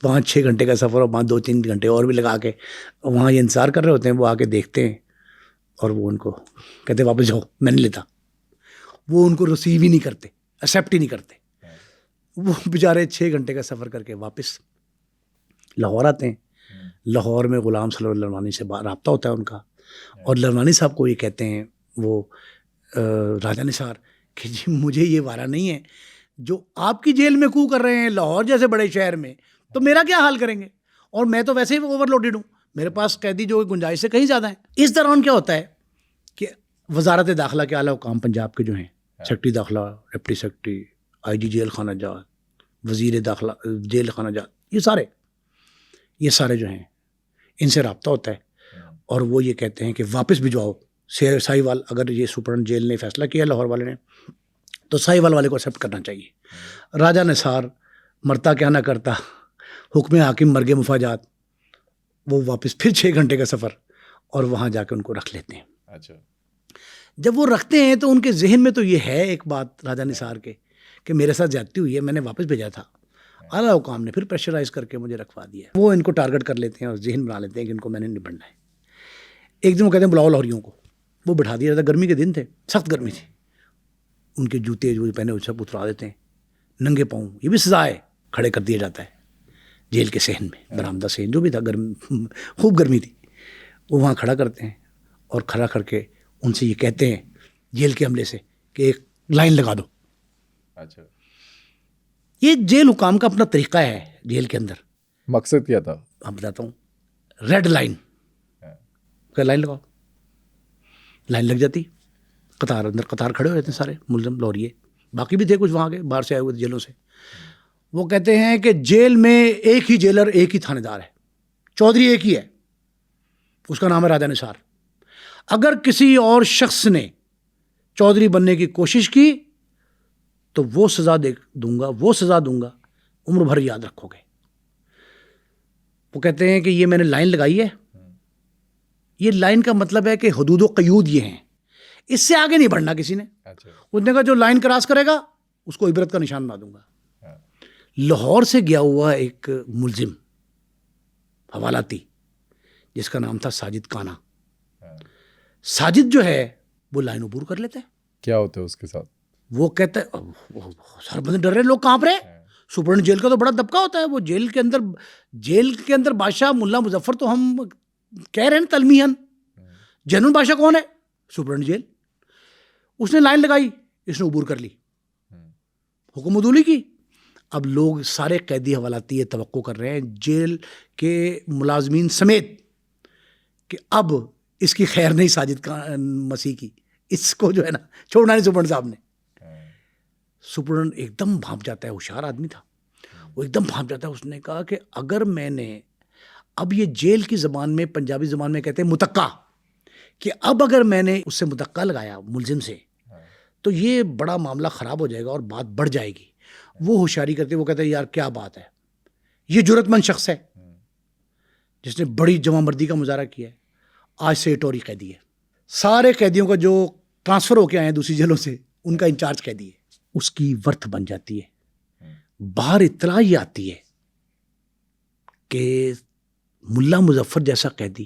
5-6 گھنٹے کا سفر اور 2-3 گھنٹے اور بھی لگا کے وہاں یہ انتظار کر رہے ہوتے ہیں. وہ آ کے دیکھتے ہیں اور وہ ان کو کہتے ہیں واپس جاؤ, میں نہیں لیتا. وہ ان کو ریسیو ہی نہیں کرتے, ایکسیپٹ ہی نہیں کرتے. وہ بیچارے 6 گھنٹے کا سفر کر کے واپس لاہور آتے ہیں. لاہور میں غلام سرور لروانی سے رابطہ ہوتا ہے ان کا, اور لروانی صاحب کو یہ کہتے ہیں وہ راجہ نثار کہ جی مجھے یہ وارہ نہیں ہے, جو آپ کی جیل میں کو کر رہے ہیں لاہور جیسے بڑے شہر میں, تو میرا کیا حال کریں گے؟ اور میں تو ویسے ہی اوور لوڈیڈ ہوں, میرے پاس قیدی جو گنجائش سے کہیں زیادہ ہیں. اس دوران کیا ہوتا ہے کہ وزارت داخلہ کے اعلیٰ حکام پنجاب کے جو ہیں, سیکٹری داخلہ, ڈپٹی سیکٹری, آئی جی جیل خانہ جات, وزیر داخلہ جیل خانہ جات, یہ سارے جو ہیں ان سے رابطہ ہوتا ہے. اور وہ یہ کہتے ہیں کہ واپس بھجواؤ ساہیوال. اگر یہ سپرنٹ جیل نے فیصلہ کیا لاہور والے نے, تو ساہیوال والے کو ایکسیپٹ کرنا چاہیے. راجہ نثار مرتا کیا نہ کرتا, حکم حاکم مرگ مفاجات, وہ واپس پھر 6 گھنٹے کا سفر, اور وہاں جا کے ان کو رکھ لیتے ہیں. اچھا, جب وہ رکھتے ہیں تو ان کے ذہن میں تو یہ ہے ایک بات راجہ نثار کے کہ میرے ساتھ زیادتی ہوئی ہے, میں نے واپس بھیجا تھا. اعلیٰ حکام نے پھر پریشرائز کر کے مجھے رکھوا دیا. وہ ان کو ٹارگٹ کر لیتے ہیں اور ذہن بنا لیتے ہیں کہ ان کو میں نے نبڑنا ہے. ایک دن وہ کہتے ہیں بلاؤ لاہوریوں کو. وہ بٹھا دیا جاتا, گرمی کے دن تھے, سخت گرمی تھی. ان کے جوتے جو پہنے اسے اترا دیتے ہیں, ننگے پاؤں, یہ بھی سزا ہے, کھڑے کر دیا جاتا ہے جیل کے صحن میں, برآمدہ صحن جو بھی تھا, خوب گرمی تھی. وہ وہاں کھڑا کرتے ہیں اور کھڑا کر کے ان سے یہ کہتے ہیں جیل کے عملے سے کہ ایک لائن لگا دو. اچھا, یہ جیل حکام کا اپنا طریقہ ہے جیل کے اندر. مقصد کیا تھا؟ آپ بتاتا ہوں. ریڈ لائن, لائن لگاؤ. لائن لگ جاتی, قطار, اندر قطار کھڑے ہو جاتے ہیں سارے ملزم لوریے, باقی بھی تھے کچھ وہاں کے باہر سے آئے ہوئے جیلوں سے. وہ کہتے ہیں کہ جیل میں ایک ہی جیلر, ایک ہی تھانے دار ہے, چودھری ایک ہی ہے, اس کا نام ہے راجہ نثار. اگر کسی اور شخص نے چودھری بننے کی کوشش کی تو وہ سزا دوں گا, عمر بھر یاد رکھو گے. وہ کہتے ہیں کہ یہ میں نے لائن لگائی ہے, یہ لائن کا مطلب ہے کہ حدود و قیود یہ ہیں, اس سے آگے نہیں بڑھنا کسی نے. اس نے کہا جو لائن کراس کرے گا اس کو عبرت کا نشان بنا دوں گا. لاہور سے گیا ہوا ایک ملزم حوالاتی جس کا نام تھا ساجد کانا. ساجد جو ہے وہ لائن عبور کر لیتا ہے, کیا ہوتا ہے اس کے ساتھ؟ وہ کہتا ہے سر بندے ڈر رہے لوگ کہاں پر ہے. سپرنٹ جیل کا تو بڑا دبکا ہوتا ہے. وہ جیل کے اندر بادشاہ ملا مظفر تو ہم کہہ رہے ہیں تلمیحاً. جنون بادشاہ کون ہے؟ Sprint jail. اس نے لائن لگائی, اس نے عبور کر لی, حکم عدولی کی. اب لوگ سارے قیدی حوالاتی یہ توقع کر رہے ہیں جیل کے ملازمین سمیت کہ اب اس کی خیر نہیں ساجد کا مسیح کی, اس کو جو ہے نا چھوڑنا نہیں سپرنٹ صاحب نے. سپرنٹ ایک دم بھانپ جاتا ہے, ہوشیار آدمی تھا, وہ ایک دم بھانپ جاتا ہے. اس نے کہا کہ اگر میں نے اب یہ جیل کی زبان میں, پنجابی زبان میں کہتے ہیں متقع, کہ اب اگر میں نے اس سے متقع لگایا ملزم سے تو یہ بڑا معاملہ خراب ہو جائے گا اور بات بڑھ جائے گی. وہ ہوشیاری کرتے, وہ کہتے ہیں یار کیا بات ہے, یہ جرأت مند شخص ہے جس نے بڑی جمع مردی کا مظاہرہ کیا ہے, آج سے ٹوری قیدی ہے. سارے قیدیوں کا جو ٹرانسفر ہو کے آئے ہیں دوسری جیلوں سے, ان کا انچارج قیدی ہے. اس کی ورتھ بن جاتی ہے. باہر اطلاع یہ آتی ہے کہ ملا مظفر جیسا قیدی,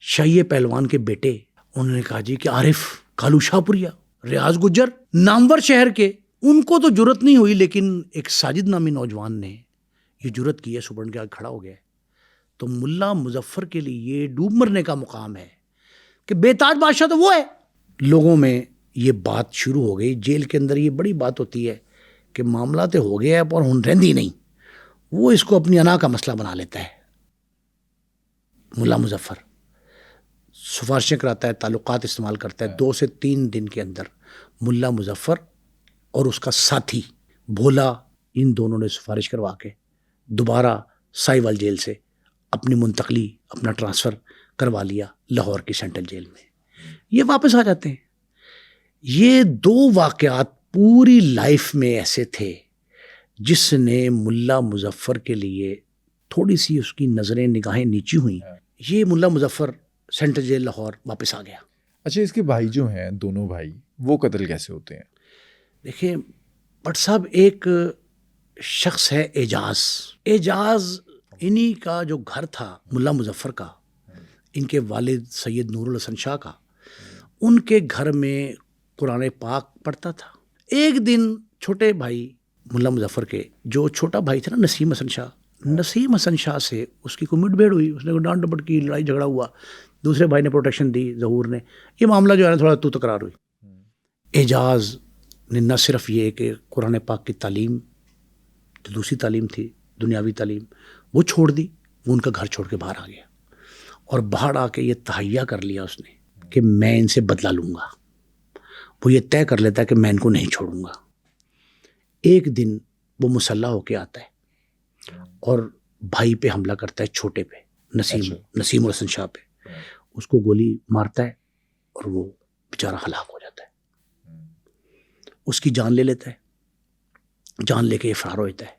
شاہی پہلوان کے بیٹے, انہوں نے کہا جی کہ عارف کالو شاہ پوریا, ریاض گجر, نامور شہر کے, ان کو تو جرت نہیں ہوئی, لیکن ایک ساجد نامی نوجوان نے یہ جرت کی ہے, سپرنٹ کے آگے کھڑا ہو گیا. تو ملا مظفر کے لیے یہ ڈوب مرنے کا مقام ہے کہ بے تاج بادشاہ تو وہ ہے. لوگوں میں یہ بات شروع ہو گئی. جیل کے اندر یہ بڑی بات ہوتی ہے کہ معاملہ تو ہو گیا ہے پر ہن رہندی نہیں. وہ اس کو اپنی انا کا مسئلہ بنا لیتا ہے. ملا مظفر سفارشیں کراتا ہے, تعلقات استعمال کرتا ہے. 2 سے 3 دن کے اندر ملا مظفر اور اس کا ساتھی بھولا, ان دونوں نے سفارش کروا کے دوبارہ سائیوال جیل سے اپنی منتقلی, اپنا ٹرانسفر کروا لیا لاہور کی سینٹرل جیل میں. یہ واپس آ جاتے ہیں. یہ 2 واقعات پوری لائف میں ایسے تھے جس نے ملا مظفر کے لیے تھوڑی سی اس کی نظریں نگاہیں نیچی ہوئیں. یہ ملا مظفر سینٹرل جیل لاہور واپس آ گیا. اچھا, اس کے بھائی جو ہیں, دونوں بھائی, وہ قتل کیسے ہوتے ہیں؟ دیکھیں بٹ صاحب, ایک شخص ہے اعجاز, انہی کا جو گھر تھا ملا مظفر کا, ان کے والد سید نور الحسن شاہ کا, ان کے گھر میں قرآن پاک پڑھتا تھا. ایک دن چھوٹے بھائی ملا مظفر کے, جو چھوٹا بھائی تھا نا نسیم حسن شاہ سے اس کی کوئی مٹ بھیڑ ہوئی, اس نے کوئی ڈانٹ ڈپٹ کی, لڑائی جھگڑا ہوا, دوسرے بھائی نے پروٹیکشن دی, ظہور نے, یہ معاملہ جو ہے نا تھوڑا تو تکرار ہوئی. اعجاز نے نہ صرف یہ کہ قرآن پاک کی تعلیم, جو دوسری تعلیم تھی دنیاوی تعلیم, وہ چھوڑ دی, وہ ان کا گھر چھوڑ کے باہر آ گیا. اور باہر آ کے یہ تہیہ کر لیا اس نے کہ میں ان سے بدلہ لوں گا. وہ یہ طے کر لیتا ہے کہ میں ان کو نہیں چھوڑوں گا. ایک دن وہ مسلح ہو کے آتا ہے اور بھائی پہ حملہ کرتا ہے, چھوٹے پہ, نسیم الحسن شاہ پہ. اس کو گولی مارتا ہے اور وہ بیچارہ ہلاک ہو جاتا ہے. اس کی جان لے لیتا ہے, جان لے کے یہ فرار ہو جاتا ہے,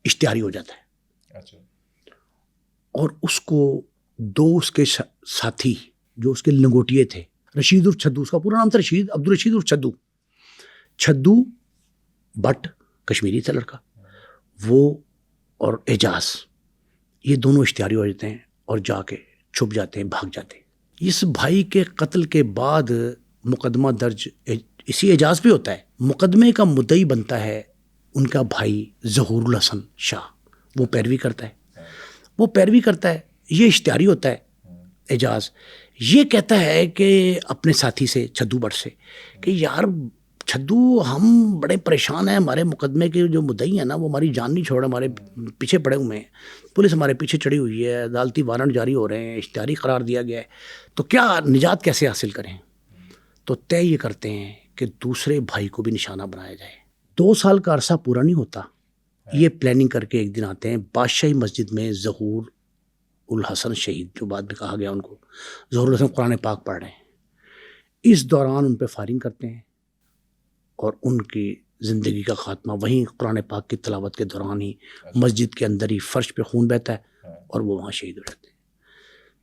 اشتہاری ہو جاتا ہے. اور اس کو 2 اس کے ساتھی جو اس کے لنگوٹیے تھے, رشید اور چھدو, اس کا پورا نام تھا رشید, عبدالرشید اور چھدو بٹ کشمیری تھا لڑکا, وہ اور اعجاز, یہ دونوں اشتہاری ہو جاتے ہیں اور جا کے چھپ جاتے ہیں, بھاگ جاتے ہیں. اس بھائی کے قتل کے بعد مقدمہ درج اسی اعجاز پہ ہوتا ہے. مقدمے کا مدعی بنتا ہے ان کا بھائی ظہور الحسن شاہ. وہ پیروی کرتا ہے, یہ اشتہاری ہوتا ہے. اعجاز یہ کہتا ہے کہ اپنے ساتھی سے, چھدو بٹ سے, کہ یار چھدو, ہم بڑے پریشان ہیں, ہمارے مقدمے کے جو مدعی ہیں نا وہ ہماری جان نہیں چھوڑ رہے, ہمارے پیچھے پڑے ہوئے ہیں, پولیس ہمارے پیچھے چڑھی ہوئی ہے, عدالتی وارنٹ جاری ہو رہے ہیں, اشتہاری قرار دیا گیا ہے, تو کیا نجات کیسے حاصل کریں. تو طے یہ کرتے ہیں کہ دوسرے بھائی کو بھی نشانہ بنایا جائے. 2 سال کا عرصہ پورا نہیں ہوتا, یہ پلاننگ کر کے ایک دن آتے ہیں بادشاہی مسجد میں. ظہور الحسن شہید جو بعد میں کہا گیا ان کو, ظہور الحسن قرآن پاک پڑھ رہے ہیں. اس دوران ان پہ فائرنگ کرتے ہیں اور ان کی زندگی کا خاتمہ وہیں قرآن پاک کی تلاوت کے دوران ہی مسجد کے اندر ہی فرش پہ خون بہتا ہے اور وہ وہاں شہید ہو جاتے ہیں.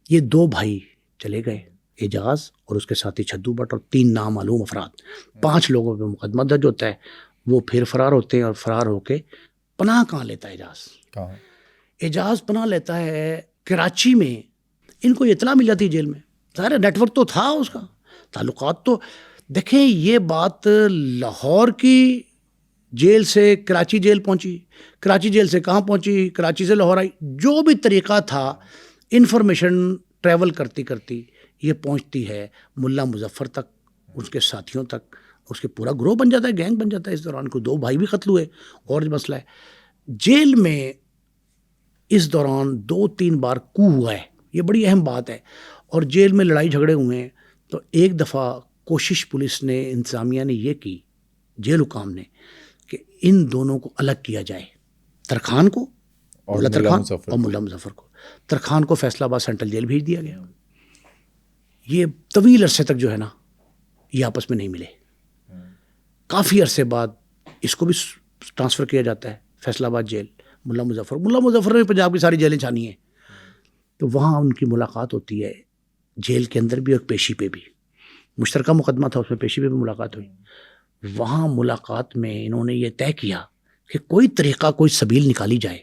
یہ 2 بھائی چلے گئے, اعجاز اور اس کے ساتھی چھدو بٹ, اور 3 نامعلوم افراد. 5 لوگوں پہ مقدمہ درج ہوتا ہے. وہ پھر فرار ہوتے ہیں اور فرار ہو کے پناہ کہاں لیتا ہے اعجاز پناہ لیتا ہے کراچی میں. ان کو اطلاع مل جاتی ہے جیل میں, ظاہر نیٹ ورک تو تھا اس کا, تعلقات تو دیکھیں یہ بات لاہور کی جیل سے کراچی جیل پہنچی، کراچی جیل سے کہاں پہنچی، کراچی سے لاہور آئی، جو بھی طریقہ تھا انفارمیشن ٹریول کرتی کرتی یہ پہنچتی ہے ملا مظفر تک، اس کے ساتھیوں تک، اس کے پورا گروہ بن جاتا ہے، گینگ بن جاتا ہے. اس دوران کو 2 بھائی بھی قتل ہوئے. اور مسئلہ ہے جیل میں اس دوران 2-3 بار کو ہوا ہے، یہ بڑی اہم بات ہے. اور جیل میں لڑائی جھگڑے ہوئے ہیں. تو ایک دفعہ کوشش پولیس نے، انتظامیہ نے یہ کی، جیل حکام نے، کہ ان دونوں کو الگ کیا جائے، ترخان کو اور ترخان اور ملا مظفر کو. ترخان کو فیصل آباد سینٹرل جیل بھیج دیا گیا. یہ طویل عرصے تک جو ہے نا یہ آپس میں نہیں ملے. کافی عرصے بعد اس کو بھی ٹرانسفر کیا جاتا ہے فیصل آباد جیل. ملا مظفر نے پنجاب کی ساری جیلیں چھانی ہیں. تو وہاں ان کی ملاقات ہوتی ہے جیل کے اندر بھی اور پیشی پہ بھی. مشترکہ مقدمہ تھا، اس میں پیشی پہ بھی ملاقات ہوئی. وہاں ملاقات میں انہوں نے یہ طے کیا کہ کوئی طریقہ، کوئی سبیل نکالی جائے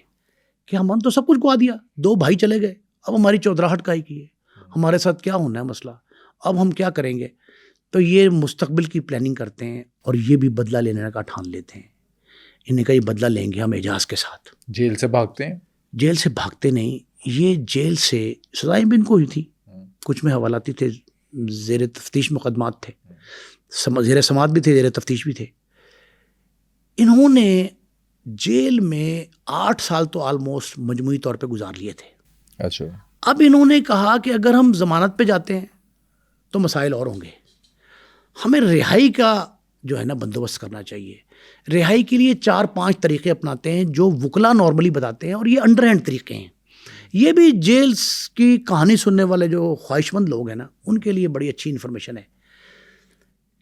کہ ہم تو سب کچھ گوا دیا، 2 بھائی چلے گئے، اب ہماری چودراہٹ کائی کی ہے، ہمارے ساتھ کیا ہونا ہے مسئلہ، اب ہم کیا کریں گے. تو یہ مستقبل کی پلاننگ کرتے ہیں اور یہ بھی بدلہ لینے کا ٹھان لیتے ہیں. انہیں کا یہ بدلہ لیں گے ہم اعجاز کے ساتھ. جیل سے بھاگتے ہیں؟ جیل سے بھاگتے نہیں، یہ جیل سے سزائیں بھی ان کو ہوئی تھی. کچھ میں حوالاتی تھے، زیر تفتیش مقدمات تھے، زیر سماعت بھی تھے، زیر تفتیش بھی تھے. انہوں نے جیل میں 8 سال تو آلموسٹ مجموعی طور پہ گزار لیے تھے. اچھا. اب انہوں نے کہا کہ اگر ہم ضمانت پہ جاتے ہیں تو مسائل اور ہوں گے، ہمیں رہائی کا جو ہے نا بندوبست کرنا چاہیے. رہائی کے لیے 4-5 طریقے اپناتے ہیں جو وکلا نارملی بتاتے ہیں، اور یہ انڈر ہینڈ طریقے ہیں. یہ بھی جیلز کی کہانی سننے والے جو خواہش مند لوگ ہیں نا ان کے لیے بڑی اچھی انفارمیشن ہے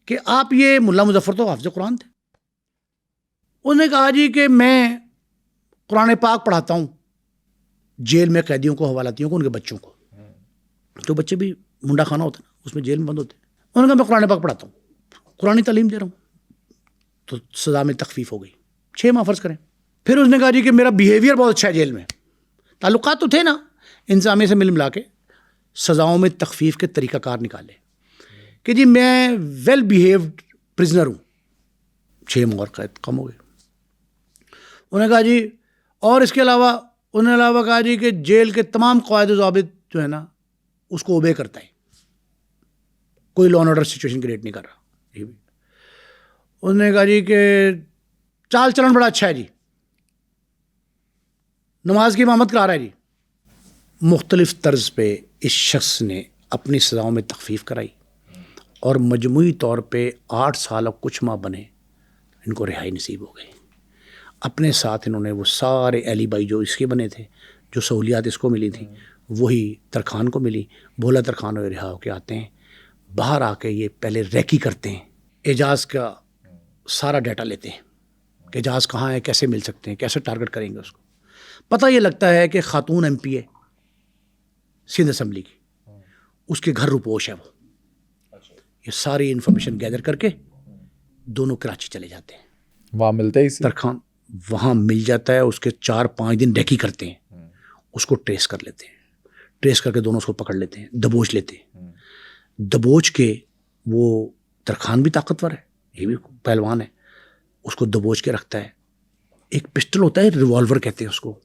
کہ آپ، یہ ملا مظفر تو حافظ قرآن تھے. انہوں نے کہا جی کہ میں قرآن پاک پڑھاتا ہوں جیل میں قیدیوں کو، حوالاتیوں کو، ان کے بچوں کو. تو بچے بھی منڈا خانہ ہوتا ہے اس میں جیل میں بند ہوتے ہیں. انہوں نے کہا میں قرآن پاک پڑھاتا ہوں، قرآنی تعلیم دے رہا ہوں. تو سزا میں تخفیف ہو گئی، 6 ماہ فرض کریں. پھر اس نے کہا جی کہ میرا بیہیویئر بہت اچھا ہے جیل میں، تعلقات تو تھے نا انتظامیہ سے مل ملا کے، سزاؤں میں تخفیف کے طریقہ کار نکالے کہ جی میں ویل بیہیوڈ پرزنر ہوں. 6 ماہ اور قید کم ہو گئے. انہوں نے کہا جی، اور اس کے علاوہ انہوں نے کہا جی کہ جیل کے تمام قواعد و ضوابط جو ہے نا اس کو اوبے کرتا ہے، کوئی لا اینڈ آرڈر سچویشن کریٹ نہیں کر رہا. یہ بھی انہوں نے کہا جی کہ چال چلن بڑا اچھا ہے جی، نماز کی امامت کرا رہا ہے جی. مختلف طرز پہ اس شخص نے اپنی سزاؤں میں تخفیف کرائی اور مجموعی طور پہ 8 سال اور کچھ ماہ بنے ان کو رہائی نصیب ہو گئی. اپنے ساتھ انہوں نے وہ سارے ایلی بائی جو اس کے بنے تھے، جو سہولیات اس کو ملی تھیں، وہی ترخان کو ملی. بھولا ترخان ہوئے رہا ہو کے آتے ہیں. باہر آ کے یہ پہلے ریکی کرتے ہیں، اعجاز کا سارا ڈیٹا لیتے ہیں کہ اعجاز کہاں ہے، کیسے مل سکتے ہیں، کیسے ٹارگٹ کریں گے اس کو. پتہ یہ لگتا ہے کہ خاتون ایم پی ہے سندھ اسمبلی کی، اس کے گھر روپوش ہے وہ. یہ ساری انفارمیشن گیدر کر کے دونوں کراچی چلے جاتے ہیں. وہاں ملتا ہے ترخان وہاں مل جاتا ہے. اس کے 4-5 دن ریکی کرتے ہیں، اس کو ٹریس کر لیتے ہیں. ٹریس کر کے دونوں اس کو پکڑ لیتے ہیں، دبوچ لیتے ہیں. دبوچ کے وہ ترخان بھی طاقتور ہے، یہ بھی پہلوان ہے، اس کو دبوچ کے رکھتا ہے. ایک پسٹل ہوتا ہے، ریوالور کہتے ہیں اس کو،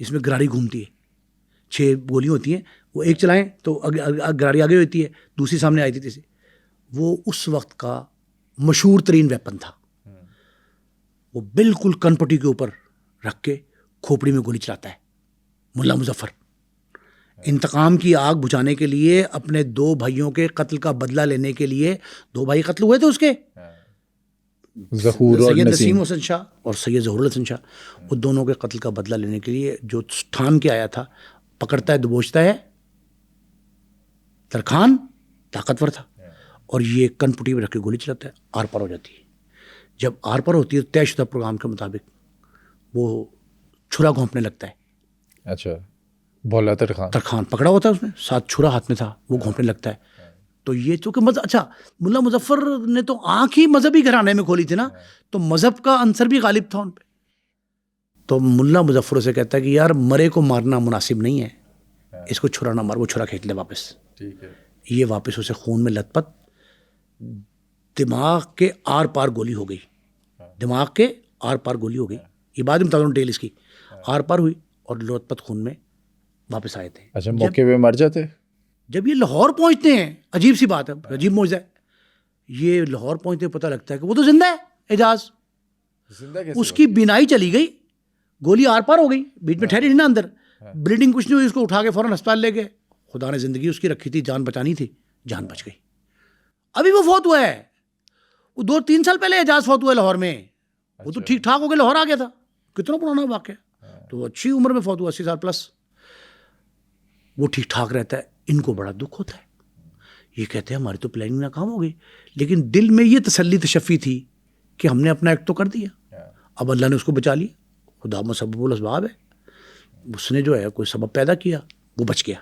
جس میں گراڑی گھومتی ہے، 6 گولیاں ہوتی ہیں، وہ ایک چلائیں تو گراڑی آگے ہوتی ہے، دوسری سامنے آئی تھی تیسری. وہ اس وقت کا مشہور ترین ویپن تھا. وہ بالکل کنپٹی کے اوپر رکھ کے کھوپڑی میں گولی چلاتا ہے ملا مظفر. انتقام کی آگ بجھانے کے لیے، اپنے 2 بھائیوں کے قتل کا بدلہ لینے کے لیے، 2 بھائی قتل ہوئے تھے اس کے، سید نسیم حسن شاہ اور سید ظہور الحسن شاہ. وہ دونوں کے قتل کا بدلہ لینے کے لیے جو ٹھان کے آیا تھا، پکڑتا ہے، دبوچتا ہے. ترخان طاقتور تھا اور یہ کنپٹی میں رکھ کے گولی چلاتا ہے، آر پار ہو جاتی ہے. جب آر پار ہوتی ہے تو طے شدہ پروگرام کے مطابق وہ چھرا گھونپنے لگتا ہے. اچھا. بھولا ترخان پکڑا ہوتا ہے، اس نے ساتھ چھرا ہاتھ میں تھا، وہ گھونپنے لگتا ہے. تو یہ چونکہ اچھا ملا مظفر نے تو آنکھ ہی مذہبی گھرانے میں کھولی تھی نا، تو مذہب کا عنصر بھی غالب تھا ان پہ. تو ملا مظفر سے کہتا ہے کہ یار مرے کو مارنا مناسب نہیں ہے، اس کو چھرا نہ مار. وہ چھرا کھینچ لے واپس. ٹھیک ہے. یہ واپس اسے خون میں لت پت دماغ کے آر پار گولی ہو گئی, دماغ کے آر پار گولی ہو گئی. یہ بعد میں بتا دوں ڈیل اس کی, آر پار ہوئی اور لوت پت خون میں واپس آئے تھے. اچھا, موقع پہ مر جاتے؟ جب یہ لاہور پہنچتے ہیں, عجیب سی بات ہے, عجیب معجزہ ہے, یہ لاہور پہنچتے پتہ لگتا ہے کہ وہ تو زندہ ہے. اعجاز اس کی بینائی چلی گئی, گولی آر پار ہو گئی, بیچ میں ٹھہری نا اندر, بلیڈنگ کچھ نہیں ہوئی, اس کو اٹھا کے فوراً ہسپتال لے گئے. خدا نے زندگی اس کی رکھی تھی, جان بچانی تھی, جان بچ گئی. ابھی وہ فوت ہوا ہے, وہ 2-3 سال پہلے اعجاز فوت ہوا ہے لاہور میں. وہ تو ٹھیک ٹھاک ہو کے لاہور آ گیا تھا, کتنا پرانا واقعہ, تو وہ اچھی عمر میں فوت ہوا, 80 سال پلس. وہ ٹھیک ٹھاک رہتا ہے, ان کو بڑا دکھ ہوتا ہے. یہ کہتے ہیں ہماری تو پلاننگ ناکام ہو گئی, لیکن دل میں یہ تسلی تشفی تھی کہ ہم نے اپنا ایکٹ تو کر دیا, اب اللہ نے اس کو بچا لیا. خدا مسبب الاسباب ہے, اس نے جو ہے کوئی سبب پیدا کیا, وہ بچ گیا.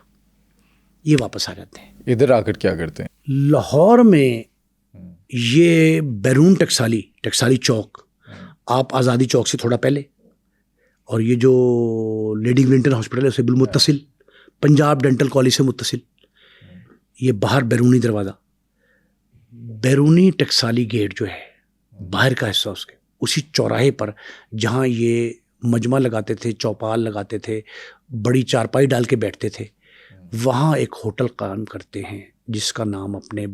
یہ واپس آ جاتے ہیں. ادھر آ کر کیا کرتے ہیں؟ لاہور میں یہ بیرون ٹکسالی چوک, آپ آزادی چوک سے تھوڑا پہلے, اور یہ جو لیڈی ولنٹن ہاسپٹل ہے اسے بالمتصل, پنجاب ڈینٹل کالج سے متصل, یہ باہر بیرونی دروازہ, بیرونی ٹکسالی گیٹ جو ہے باہر کا حصہ اس کے, اسی چوراہے پر جہاں یہ مجمع لگاتے تھے, چوپال لگاتے تھے, بڑی چارپائی ڈال کے بیٹھتے تھے, وہاں ایک ہوٹل قائم کرتے ہیں جس کا نام اپنے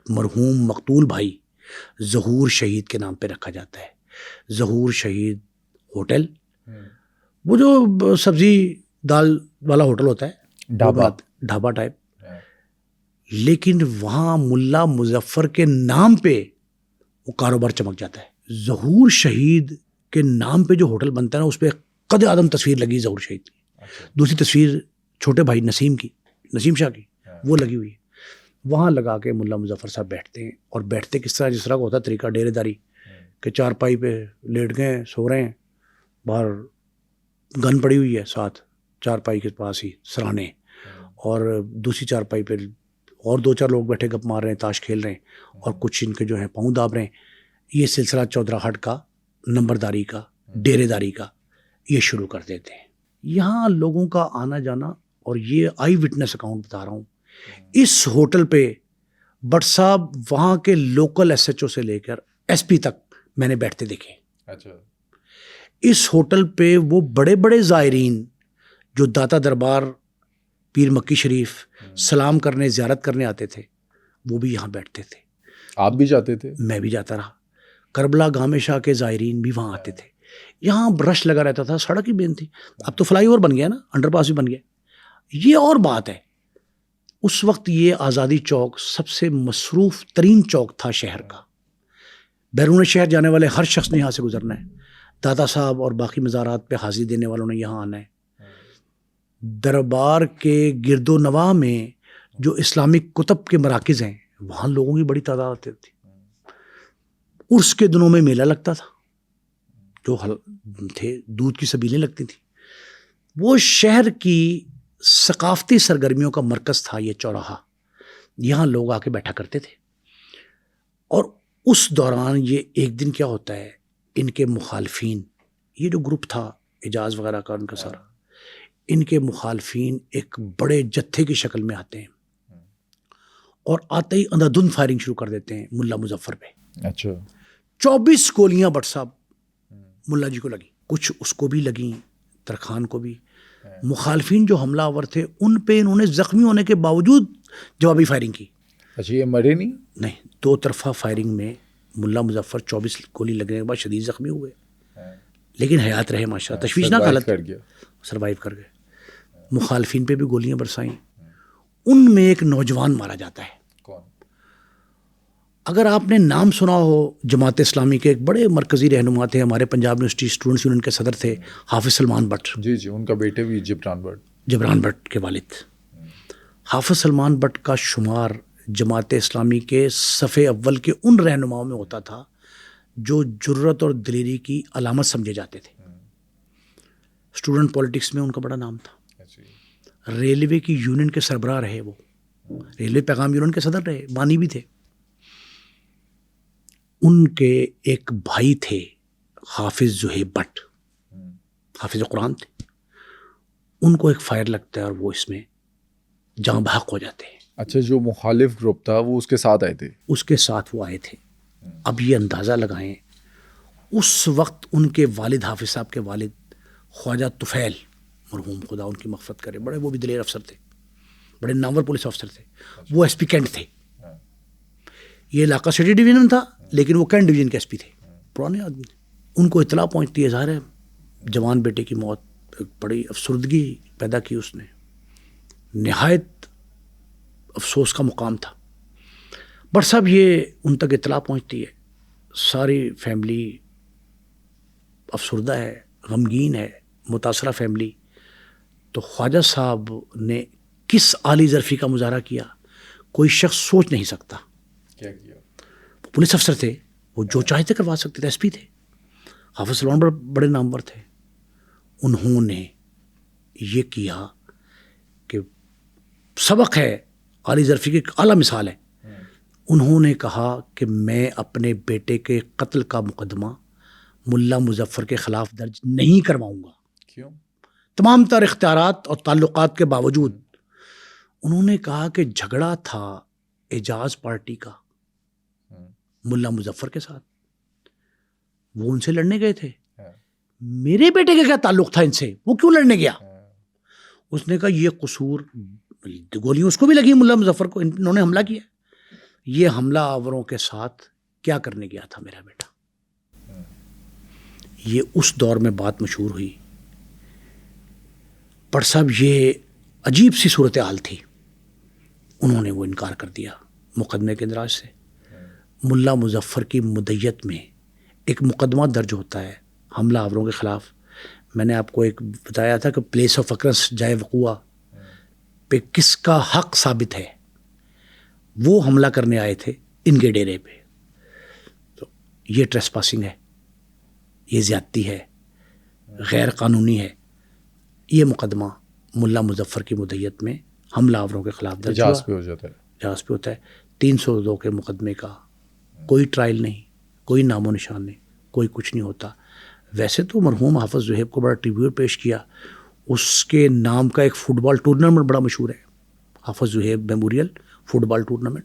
مرحوم مقتول بھائی ظہور شہید کے نام پہ رکھا جاتا ہے. ظہور شہید ہوٹل, وہ جو سبزی دال والا ہوٹل ہوتا ہے, ڈھابا ٹائپ, لیکن وہاں ملا مظفر کے نام پہ وہ کاروبار چمک جاتا ہے. ظہور شہید کے نام پہ جو ہوٹل بنتا ہے نا, اس پہ قد اعظم تصویر لگی ظہور شہید کی. دوسری تصویر چھوٹے بھائی نسیم شاہ کی, وہ لگی ہوئی ہے. وہاں لگا کے ملا مظفر صاحب بیٹھتے ہیں, اور بیٹھتے کس طرح, جس طرح کا ہوتا ہے طریقہ ڈیرے داری, کہ چارپائی پہ لیٹ گئے, سو رہے ہیں, باہر گن پڑی ہوئی ہے ساتھ چارپائی کے پاس ہی سرانے, اور دوسری چارپائی پہ اور 2-4 لوگ بیٹھے گپ مار رہے ہیں, تاش کھیل رہے ہیں, اور کچھ ان کے جو ہیں پاؤں داب رہے ہیں. یہ سلسلہ چودراہٹ کا, نمبرداری کا, ڈیرے داری کا یہ شروع کر دیتے ہیں. یہاں لوگوں کا آنا جانا, اور یہ آئی وٹنس اکاؤنٹ بتا رہا ہوں, اس ہوٹل پہ بٹ صاحب وہاں کے لوکل ایس ایچ او سے لے کر ایس پی تک میں نے بیٹھتے دیکھے. اچھا. اس ہوٹل پہ وہ بڑے بڑے زائرین جو داتا دربار, پیر مکی شریف سلام کرنے, زیارت کرنے آتے تھے, وہ بھی یہاں بیٹھتے تھے. آپ بھی جاتے تھے؟ میں بھی جاتا رہا. کربلا گامے شاہ کے زائرین بھی وہاں آتے تھے. یہاں رش لگا رہتا تھا, سڑک ہی بین تھی. اب تو فلائی اوور بن گیا نا, انڈر پاس بھی بن گیا. یہ اور بات ہے, اس وقت یہ آزادی چوک سب سے مصروف ترین چوک تھا شہر کا. بیرون شہر جانے والے ہر شخص نے یہاں سے گزرنا ہے. دادا صاحب اور باقی مزارات پہ حاضری دینے والوں نے یہاں آنا ہے. دربار کے گرد و نواح میں جو اسلامک کتب کے مراکز ہیں, وہاں لوگوں کی بڑی تعداد آتی تھی. عرس کے دنوں میں میلہ لگتا تھا, جو تھے دودھ کی سبیلیں لگتی تھیں. وہ شہر کی ثقافتی سرگرمیوں کا مرکز تھا یہ چوراہا. یہاں لوگ آ کے بیٹھا کرتے تھے. اور اس دوران یہ ایک دن کیا ہوتا ہے, ان کے مخالفین, یہ جو گروپ تھا اعجاز وغیرہ کا ان کا سارا, ان کے مخالفین ایک بڑے جتھے کی شکل میں آتے ہیں, اور آتے ہی اندھادھند فائرنگ شروع کر دیتے ہیں ملا مظفر پہ. اچھا. 24 گولیاں بٹ صاحب ملا جی کو لگی, کچھ اس کو بھی لگیں, ترخان کو بھی. مخالفین جو حملہ آور تھے ان پہ انہوں نے زخمی ہونے کے باوجود جوابی فائرنگ کی. اچھا, یہ مرے نہیں؟ نہیں, 2 طرفہ فائرنگ میں ملا مظفر 24 گولی لگنے کے بعد شدید زخمی ہوئے, لیکن حیات رہے ماشاءاللہ. تشویشناک حالت, سروائیو کر گئے. مخالفین پہ بھی گولیاں برسائیں. ان میں ایک نوجوان مارا جاتا ہے. کون؟ اگر آپ نے نام سنا ہو, جماعت اسلامی کے ایک بڑے مرکزی رہنما تھے, ہمارے پنجاب یونیورسٹی اسٹوڈنٹس یونین کے صدر تھے, حافظ سلمان بٹ. جی جی, ان کا بیٹے بھی جبران بٹ کے والد. حافظ سلمان بٹ کا شمار جماعت اسلامی کے صف اول کے ان رہنماؤں میں ہوتا تھا جو جرت اور دلیری کی علامت سمجھے جاتے تھے. اسٹوڈنٹ پولیٹکس میں ان کا بڑا نام تھا. ریلوے کی یونین کے سربراہ رہے, وہ ریلوے پیغام یونین کے صدر رہے, بانی بھی تھے. ان کے ایک بھائی تھے حافظ زہیب بٹ, حافظ قرآن تھے. ان کو ایک فائر لگتا ہے اور وہ اس میں جاں بحق ہو جاتے ہیں. اچھا، جو مخالف گروپ تھا وہ اس کے ساتھ آئے تھے؟ اس کے ساتھ وہ آئے تھے. اب یہ اندازہ لگائیں اس وقت ان کے والد، حافظ صاحب کے والد خواجہ طفیل مرحوم، خدا ان کی مغفرت کرے، بڑے وہ بھی دلیر افسر تھے، بڑے نامور پولیس افسر تھے. وہ ایس پی کینٹ تھے. یہ علاقہ سٹی ڈویژن تھا لیکن وہ کینٹ ڈویژن کے ایس پی تھے، پرانے آدمی تھے. ان کو اطلاع پہنچتی ہے، ظاہر ہے جوان بیٹے کی موت، ایک بڑی افسردگی پیدا کی اس نے، نہایت افسوس کا مقام تھا. بٹ صاحب یہ ان تک اطلاع پہنچتی ہے، ساری فیملی افسردہ ہے، غمگین ہے، متاثرہ فیملی. تو خواجہ صاحب نے کس عالی ظرفی کا مظاہرہ کیا کوئی شخص سوچ نہیں سکتا. کیا کیا؟ پولیس افسر تھے، وہ جو چاہتے کروا سکتے تھے، ایس پی تھے، حافظ سلمان بڑے نامور تھے. انہوں نے یہ کیا کہ سبق ہے، عالی ظرفی کی ایک اعلیٰ مثال ہے. انہوں نے کہا کہ میں اپنے بیٹے کے قتل کا مقدمہ ملا مظفر کے خلاف درج نہیں کرواؤں گا. کیوں؟ تمام تر اختیارات اور تعلقات کے باوجود. انہوں نے کہا کہ جھگڑا تھا اعجاز پارٹی کا ملا مظفر کے ساتھ، وہ ان سے لڑنے گئے تھے. میرے بیٹے کا کیا تعلق تھا ان سے، وہ کیوں لڑنے گیا؟ اس نے کہا یہ قصور، گولیاں اس کو بھی لگی ملا مظفر کو، انہوں نے حملہ کیا. یہ حملہ آوروں کے ساتھ کیا کرنے گیا تھا میرا بیٹا. یہ اس دور میں بات مشہور ہوئی. پر صاحب یہ عجیب سی صورتحال تھی. انہوں نے وہ انکار کر دیا مقدمے کے اندراج سے. ملا مظفر کی مدیت میں ایک مقدمہ درج ہوتا ہے حملہ آوروں کے خلاف. میں نے آپ کو ایک بتایا تھا کہ پلیس آف اکرنس، جائے وقوع پہ کس کا حق ثابت ہے. وہ حملہ کرنے آئے تھے ان کے ڈیرے پہ. تو یہ ٹریس پاسنگ ہے، یہ زیادتی ہے، غیر قانونی ہے. یہ مقدمہ ملا مظفر کی مدیت میں حملہ آوروں کے خلاف درج ہوا. اجاز پہ ہو جاتا ہے. اجاز پہ ہوتا ہے. 302 کے مقدمے کا کوئی ٹرائل نہیں، کوئی نام و نشان نہیں، کوئی کچھ نہیں ہوتا. ویسے تو مرحوم حافظ زہیب کو بڑا ٹریبیوٹ پیش کیا. اس کے نام کا ایک فٹ بال ٹورنامنٹ بڑا مشہور ہے، حافظ زہیب میموریل فٹ بال ٹورنامنٹ.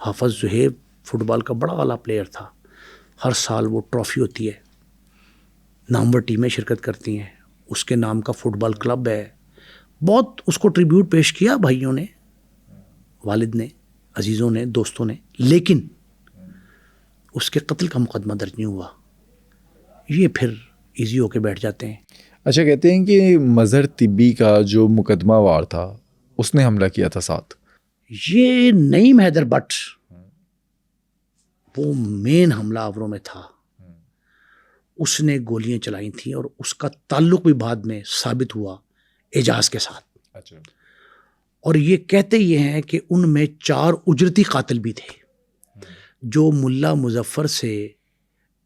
حافظ زہیب فٹ بال کا بڑا اعلیٰ پلیئر تھا. ہر سال وہ ٹرافی ہوتی ہے، نامور ٹیمیں شرکت کرتی ہیں، اس کے نام کا فٹ بال کلب ہے. بہت اس کو ٹریبیوٹ پیش کیا بھائیوں نے، والد نے، عزیزوں نے، دوستوں نے. لیکن اس کے قتل کا مقدمہ درج نہیں ہوا. یہ پھر ایزی ہو کے بیٹھ جاتے ہیں. اچھا، کہتے ہیں کہ مظہر طبی کا جو مقدمہ وار تھا اس نے حملہ کیا تھا ساتھ. یہ نعیم حیدر بٹ وہ مین حملہ آوروں میں تھا. اس نے گولیاں چلائی تھیں اور اس کا تعلق بھی بعد میں ثابت ہوا اعجاز کے ساتھ. اچھا. اور یہ کہتے یہ ہیں کہ ان میں 4 اجرتی قاتل بھی تھے جو ملا مظفر سے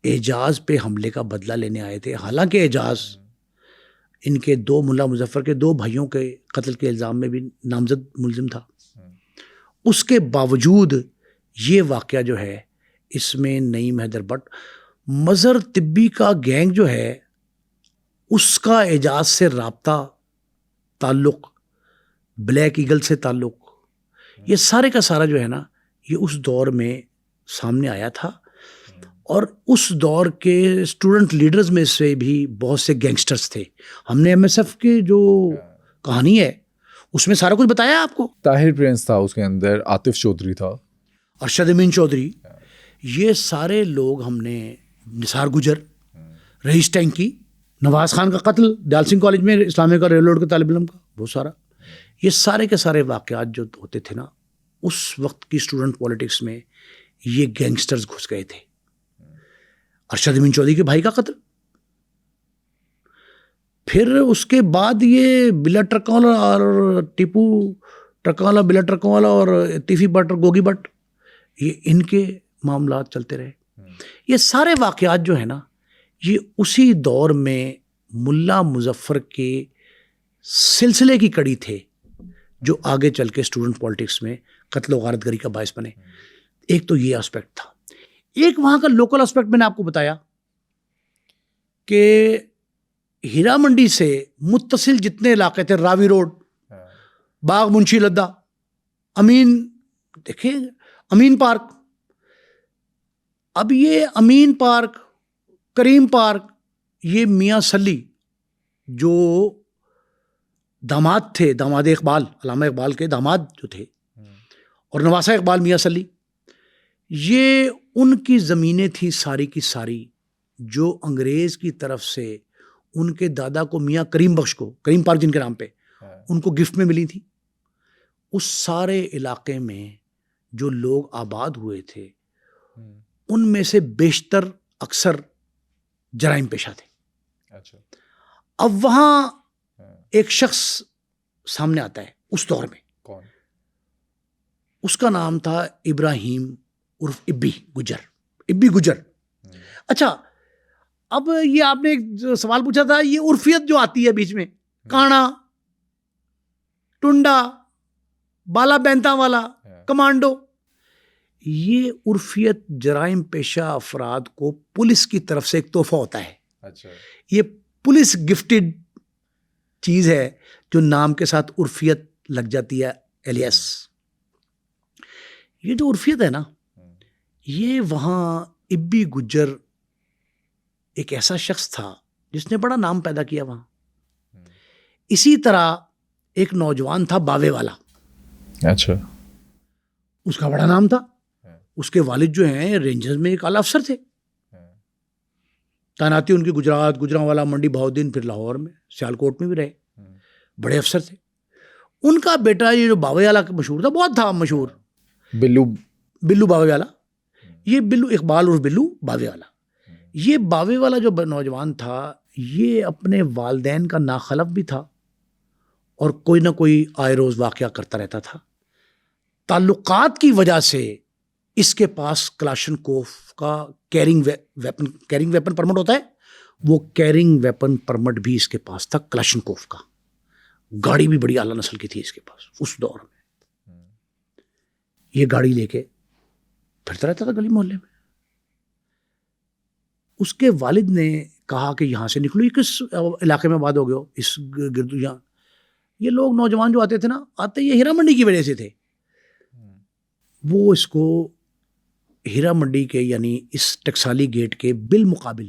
اعجاز پہ حملے کا بدلہ لینے آئے تھے. حالانکہ اعجاز ان کے 2 ملا مظفر کے 2 بھائیوں کے قتل کے الزام میں بھی نامزد ملزم تھا. اس کے باوجود یہ واقعہ جو ہے اس میں نعیم حیدر بٹ، مظہر طبی کا گینگ جو ہے اس کا اعجاز سے رابطہ، تعلق، بلیک ایگل سے تعلق، یہ سارے کا سارا جو ہے نا یہ اس دور میں سامنے آیا تھا. اور اس دور کے اسٹوڈنٹ لیڈرز میں سے بھی بہت سے گینگسٹرز تھے. ہم نے ایم ایس ایف کی جو کہانی ہے اس میں سارا کچھ بتایا آپ کو. طاہر پرنس تھا اس کے اندر، عاطف چودھری تھا، ارشد امین چودھری، یہ سارے لوگ ہم نے، نثار گجر، رئیس ٹینکی، نواز خان کا قتل ڈال سنگھ کالج میں اسلامیہ کا ریل روڈ کے طالب علم کا، بہت سارا. یہ سارے کے سارے واقعات جو ہوتے تھے نا اس وقت کی اسٹوڈنٹ پالیٹکس میں یہ گینگسٹرز گھس گئے تھے. ارشد امین چودھری کے بھائی کا قتل، پھر اس کے بعد یہ بلا ٹرکوں والا اور ٹیپو ٹرکوں والا، بلا ٹرکوں والا اور تیفی بٹ اور گوگی بٹ، یہ ان کے معاملات چلتے رہے. یہ سارے واقعات جو ہے نا یہ اسی دور میں ملا مظفر کے سلسلے کی کڑی تھے جو آگے چل کے اسٹوڈنٹ پالیٹکس میں قتل و غارت گری کا باعث بنے. ایک تو یہ اسپیکٹ تھا. ایک وہاں کا لوکل اسپیکٹ میں نے آپ کو بتایا کہ ہیرا منڈی سے متصل جتنے علاقے تھے، راوی روڈ، باغ منشی لدہ، امین، دیکھیں امین پارک، اب یہ امین پارک، کریم پارک، یہ میاں سلی جو داماد تھے، داماد اقبال، علامہ اقبال کے داماد جو تھے، اور نواسہ اقبال میاں سلی، یہ ان کی زمینیں تھیں ساری کی ساری جو انگریز کی طرف سے ان کے دادا کو میاں کریم بخش کو، کریم پارک جن کے نام پہ، ان کو گفٹ میں ملی تھی. اس سارے علاقے میں جو لوگ آباد ہوئے تھے ان میں سے بیشتر اکثر جرائم پیشہ تھے. اب وہاں ایک شخص سامنے آتا ہے اس دور میں. کون؟ اس کا نام تھا ابراہیم عرف ابی گجر. ابی گجر. اچھا، اب یہ آپ نے ایک سوال پوچھا تھا، یہ عرفیت جو آتی ہے بیچ میں، کانا، ٹنڈا، بالا بینتا والا، کمانڈو، یہ عرفیت جرائم پیشہ افراد کو پولیس کی طرف سے ایک تحفہ ہوتا ہے. اچھا، یہ پولیس گفٹڈ چیز ہے جو نام کے ساتھ عرفیت لگ جاتی ہے، ایلیس. یہ جو عرفیت ہے نا، یہ وہاں ابی گجر ایک ایسا شخص تھا جس نے بڑا نام پیدا کیا وہاں. اسی طرح ایک نوجوان تھا باوے والا. اچھا، اس کا بڑا نام تھا. اس کے والد جو ہیں رینجرز میں ایک اعلیٰ افسر تھے. تعیناتی ان کی گجرات، گجرانوالا، منڈی بہاؤدین، پھر لاہور میں، سیالکوٹ میں بھی رہے. بڑے افسر تھے. ان کا بیٹا یہ جو باوے والا مشہور تھا، بہت تھا مشہور، بلو باوے والا. یہ بلو اقبال اور بلو باوے والا. یہ باوے والا جو نوجوان تھا، یہ اپنے والدین کا ناخلف بھی تھا اور کوئی نہ کوئی آئے روز واقعہ کرتا رہتا تھا. تعلقات کی وجہ سے اس کے پاس کلاشنکوف کا کیرنگ ویپن پرمٹ ہوتا ہے، وہ کیرنگ ویپن پرمٹ بھی اس کے پاس تھا کلاشنکوف کا. گاڑی بھی بڑی اعلیٰ نسل کی تھی اس کے پاس اس دور میں. یہ گاڑی لے کے پھرتا رہتا تھا گلی محلے میں. اس کے والد نے کہا کہ یہاں سے نکلو، یہ کس علاقے میں آباد ہو گئے ہو، اس گردو یہاں. یہ لوگ نوجوان جو آتے تھے نا، آتے یہ ہیرا منڈی کی وجہ سے تھے. وہ اس کو ہیرا منڈی کے یعنی اس ٹکسالی گیٹ کے بالمقابل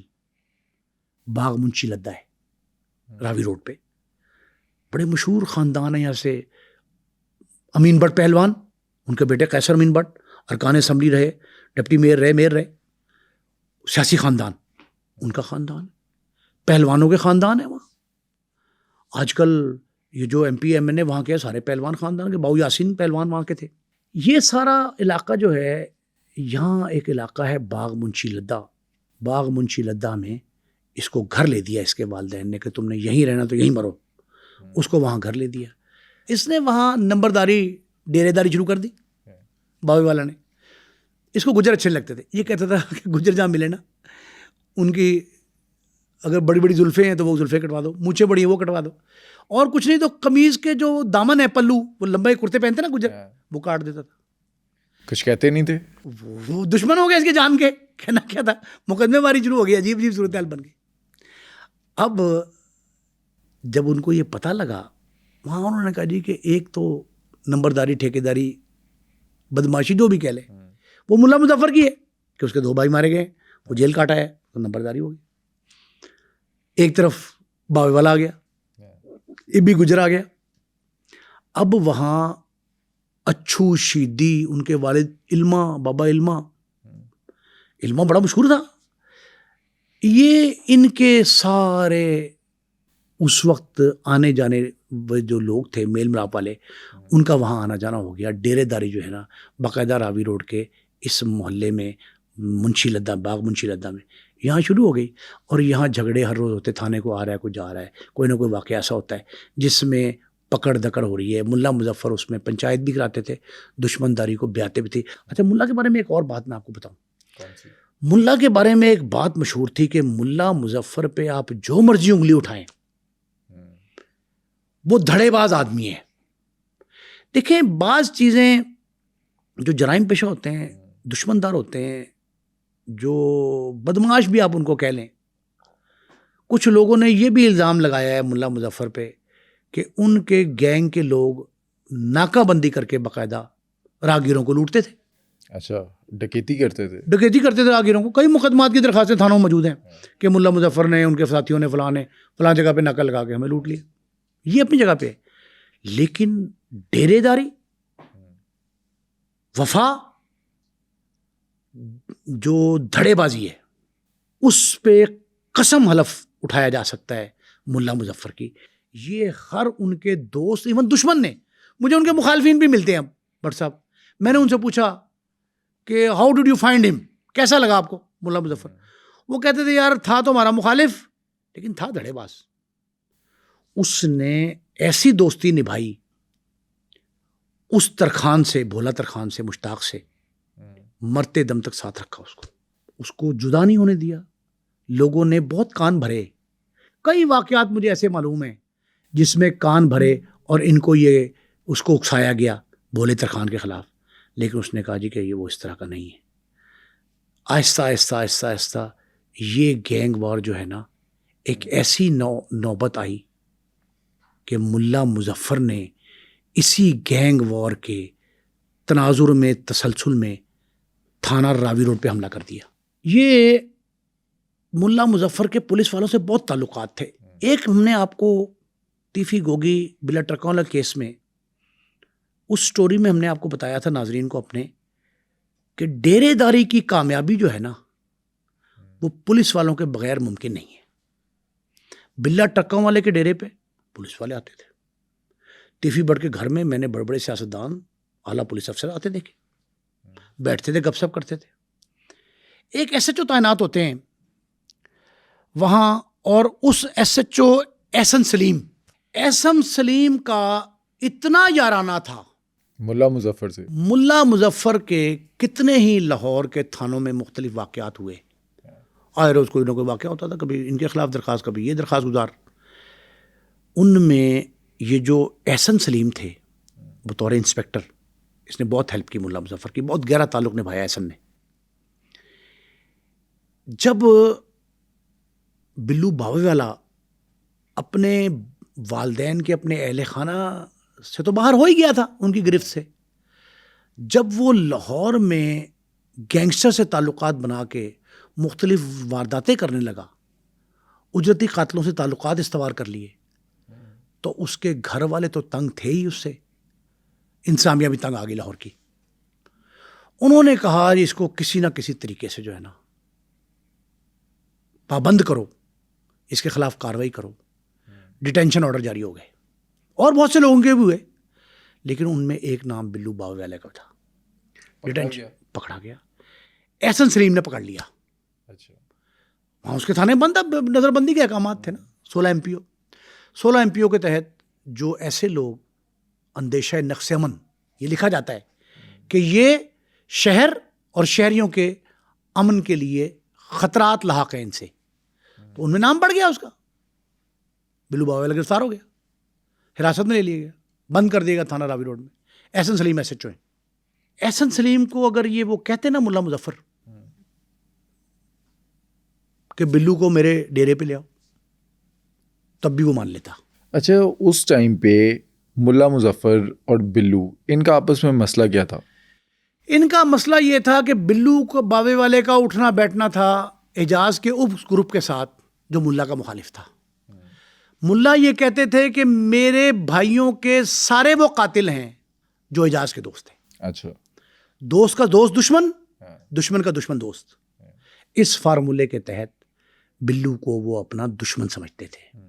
باغ منشی لدہ ہے، راوی روڈ پہ. بڑے مشہور خاندان ہیں یہاں سے. امین بٹ پہلوان، ان کے بیٹے قیصر امین بٹ ارکان اسمبلی رہے، ڈپٹی میئر رہے. سیاسی خاندان ان کا خاندان، پہلوانوں کے خاندان ہے وہاں. آج کل یہ جو ایم پی ایم این اے وہاں کے سارے پہلوان خاندان کے، باؤ یاسین پہلوان وہاں کے تھے. یہ سارا علاقہ جو ہے، یہاں ایک علاقہ ہے باغ منشی لدہ. باغ منشی لدہ میں اس کو گھر لے دیا اس کے والدین نے کہ تم نے یہیں رہنا تو یہیں مرو. اس کو وہاں گھر لے دیا. اس نے وہاں نمبرداری، ڈیرے داری شروع کر دی. باوے والا نے، اس کو گجر اچھے لگتے تھے. یہ کہتا تھا کہ گجر جہاں ملے نا، ان کی اگر بڑی بڑی زلفیں ہیں تو وہ زلفیں کٹوا دو، مونچھیں بڑی ہیں وہ کٹوا دو، اور کچھ نہیں تو قمیض کے جو دامن ہے، پلو، وہ لمبے کرتے پہنتے نا گجر، وہ کاٹ دیتا تھا. کچھ کہتے نہیں تھے. وہ دشمن ہو گیا اس کے جان کے. کہنا کیا تھا، مقدمے باری شروع ہو گئی، عجیب عجیب صورتحال بن گئی. اب جب ان کو یہ پتہ لگا، وہاں انہوں نے کہا جی کہ ایک تو نمبرداری، ٹھیکیداری، بدماشی جو بھی کہہ لیں، وہ ملا مظفر کی ہے کہ اس کے 2 بھائی مارے گئے، وہ جیل کاٹا ہے، تو نمبرداری ہو گئی. ایک طرف باوے والا آ گیا، ابی گجر آ گیا. اب وہاں اچھو شیدی، ان کے والد علما، بابا علما بڑا مشہور تھا. یہ ان کے سارے اس وقت آنے جانے جو لوگ تھے میل ملاپ والے، ان کا وہاں آنا جانا ہو گیا. ڈیرے داری جو ہے نا، باقاعدہ راوی روڈ کے اس محلے میں، منشی لدہ، باغ منشی لدہ میں یہاں شروع ہو گئی. اور یہاں جھگڑے ہر روز ہوتے، تھانے کو آ رہا ہے، کوئی جا رہا ہے، کوئی نہ کوئی واقعہ ایسا ہوتا ہے جس میں پکڑ دکڑ ہو رہی ہے. ملا مظفر اس میں پنچایت بھی کراتے تھے، دشمن داری کو بیاتے بھی تھے. اچھا، ملا کے بارے میں ایک اور بات میں آپ کو بتاؤں. ملا کے بارے میں ایک بات مشہور تھی کہ ملا مظفر پہ آپ جو مرضی انگلی اٹھائیں، وہ دھڑے باز آدمی ہے. دیکھیں، بعض چیزیں جو جرائم پیشہ ہوتے ہیں، دشمن دار ہوتے ہیں، جو بدمعاش بھی آپ ان کو کہہ لیں. کچھ لوگوں نے یہ بھی الزام لگایا ہے ملا مظفر پہ کہ ان کے گینگ کے لوگ ناکہ بندی کر کے باقاعدہ راہگیروں کو لوٹتے تھے. اچھا, ڈکیتی کرتے تھے راہگیروں کو. کئی مقدمات کی درخواستیں تھانوں میں موجود ہیں کہ ملا مظفر نے, ان کے ساتھیوں نے, فلاں جگہ پہ نقل لگا کے ہمیں لوٹ لیا. یہ اپنی جگہ پہ. لیکن ڈیرے داری, وفا, جو دھڑے بازی ہے, اس پہ قسم حلف اٹھایا جا سکتا ہے ملا مظفر کی. یہ ہر ان کے دوست, ایون دشمن نے, مجھے ان کے مخالفین بھی ملتے ہیں بٹ صاحب, میں نے ان سے پوچھا کہ ہاؤ ڈڈ یو فائنڈ ہم, کیسا لگا آپ کو ملا مظفر؟ وہ کہتے تھے یار تھا تو ہمارا مخالف لیکن تھا دھڑے باز. اس نے ایسی دوستی نبھائی اس ترخان سے, بھولا ترخان سے, مشتاق سے, مرتے دم تک ساتھ رکھا اس کو جدا نہیں ہونے دیا. لوگوں نے بہت کان بھرے, کئی واقعات مجھے ایسے معلوم ہیں جس میں کان بھرے اور ان کو یہ اس کو اکسایا گیا بھولے ترخان کے خلاف, لیکن اس نے کہا جی کہ یہ وہ اس طرح کا نہیں ہے. آہستہ آہستہ آہستہ آہستہ یہ گینگ وار جو ہے نا, ایک ایسی نوبت آئی کہ ملا مظفر نے اسی گینگ وار کے تناظر میں, تسلسل میں تھانہ راوی روڈ پہ حملہ کر دیا. یہ ملا مظفر کے پولیس والوں سے بہت تعلقات تھے. ایک ہم نے آپ کو تیفی گوگی بلا ٹرکاں والا کیس میں, اس سٹوری میں ہم نے آپ کو بتایا تھا ناظرین کو اپنے, کہ ڈیرے داری کی کامیابی جو ہے نا وہ پولیس والوں کے بغیر ممکن نہیں ہے. بلا ٹرکاں والے کے ڈیرے پہ پولیس والے آتے تھے. تیفی بٹ کے گھر میں نے بڑے بڑے سیاستدان, اعلیٰ پولیس افسر آتے دیکھے, بیٹھتے تھے, گپ سپ کرتے تھے. ایک ایس ایچ او تعینات ہوتے ہیں وہاں, اور اس ایس ایچ او احسن سلیم کا اتنا یارانہ تھا ملا مظفر سے. ملا مظفر کے کتنے ہی لاہور کے تھانوں میں مختلف واقعات ہوئے, آئے روز کوئی نہ کوئی واقعہ ہوتا تھا, کبھی ان کے خلاف درخواست, کبھی یہ درخواست گزار. ان میں یہ جو احسن سلیم تھے بطور انسپیکٹر, اس نے بہت ہیلپ کی ملا مظفر کی, بہت گہرا تعلق نبھایا احسن نے. جب بلو باوے والا اپنے والدین کے, اپنے اہل خانہ سے تو باہر ہو ہی گیا تھا ان کی گرفت سے, جب وہ لاہور میں گینگسٹر سے تعلقات بنا کے مختلف وارداتیں کرنے لگا, اجرتی قاتلوں سے تعلقات استوار کر لیے, تو اس کے گھر والے تو تنگ تھے ہی, اس سے انتظامیہ بھی تنگ آ گئی لاہور کی. انہوں نے کہا اس کو کسی نہ کسی طریقے سے جو ہے نا پابند کرو, اس کے خلاف کاروائی کرو. ڈیٹینشن آرڈر جاری ہو گئے, اور بہت سے لوگوں کے بھی ہوئے, لیکن ان میں ایک نام بلو باوے والے کا تھا. ڈیٹینشن پکڑا گیا, احسن سلیم نے پکڑ لیا. اچھا, وہاں اس کے تھانے بند, نظر بندی کے احکامات تھے نا, 16 ایم پی او کے تحت جو ایسے لوگ اندیشہ نقص امن, یہ لکھا جاتا ہے کہ یہ شہر اور شہریوں کے امن کے لیے خطرات لاحق ہیں ان سے, تو ان میں نام پڑ گیا اس کا. بلو باوے والا گرفتار ہو گیا, حراست میں لے لیا گیا, بند کر دیا گیا تھانہ راوی روڈ میں. احسن سلیم ایس ایچ او ہیں. احسن سلیم کو اگر یہ وہ کہتے نا ملا مظفر کہ بلو کو میرے ڈیرے پہ لے آؤ, تب بھی وہ مان لیتا. اچھا, اس ٹائم پہ ملا مظفر اور بلو, ان کا آپس میں مسئلہ کیا تھا؟ ان کا مسئلہ یہ تھا کہ بلو کو باوے والے کا اٹھنا بیٹھنا تھا اعجاز کے اس گروپ کے ساتھ جو ملا کا مخالف تھا. ملا یہ کہتے تھے کہ میرے بھائیوں کے سارے وہ قاتل ہیں جو اعجاز کے دوست ہیں. اچھا, دوست کا دوست دشمن, دشمن کا دشمن دوست. اس فارمولے کے تحت بلو کو وہ اپنا دشمن سمجھتے تھے,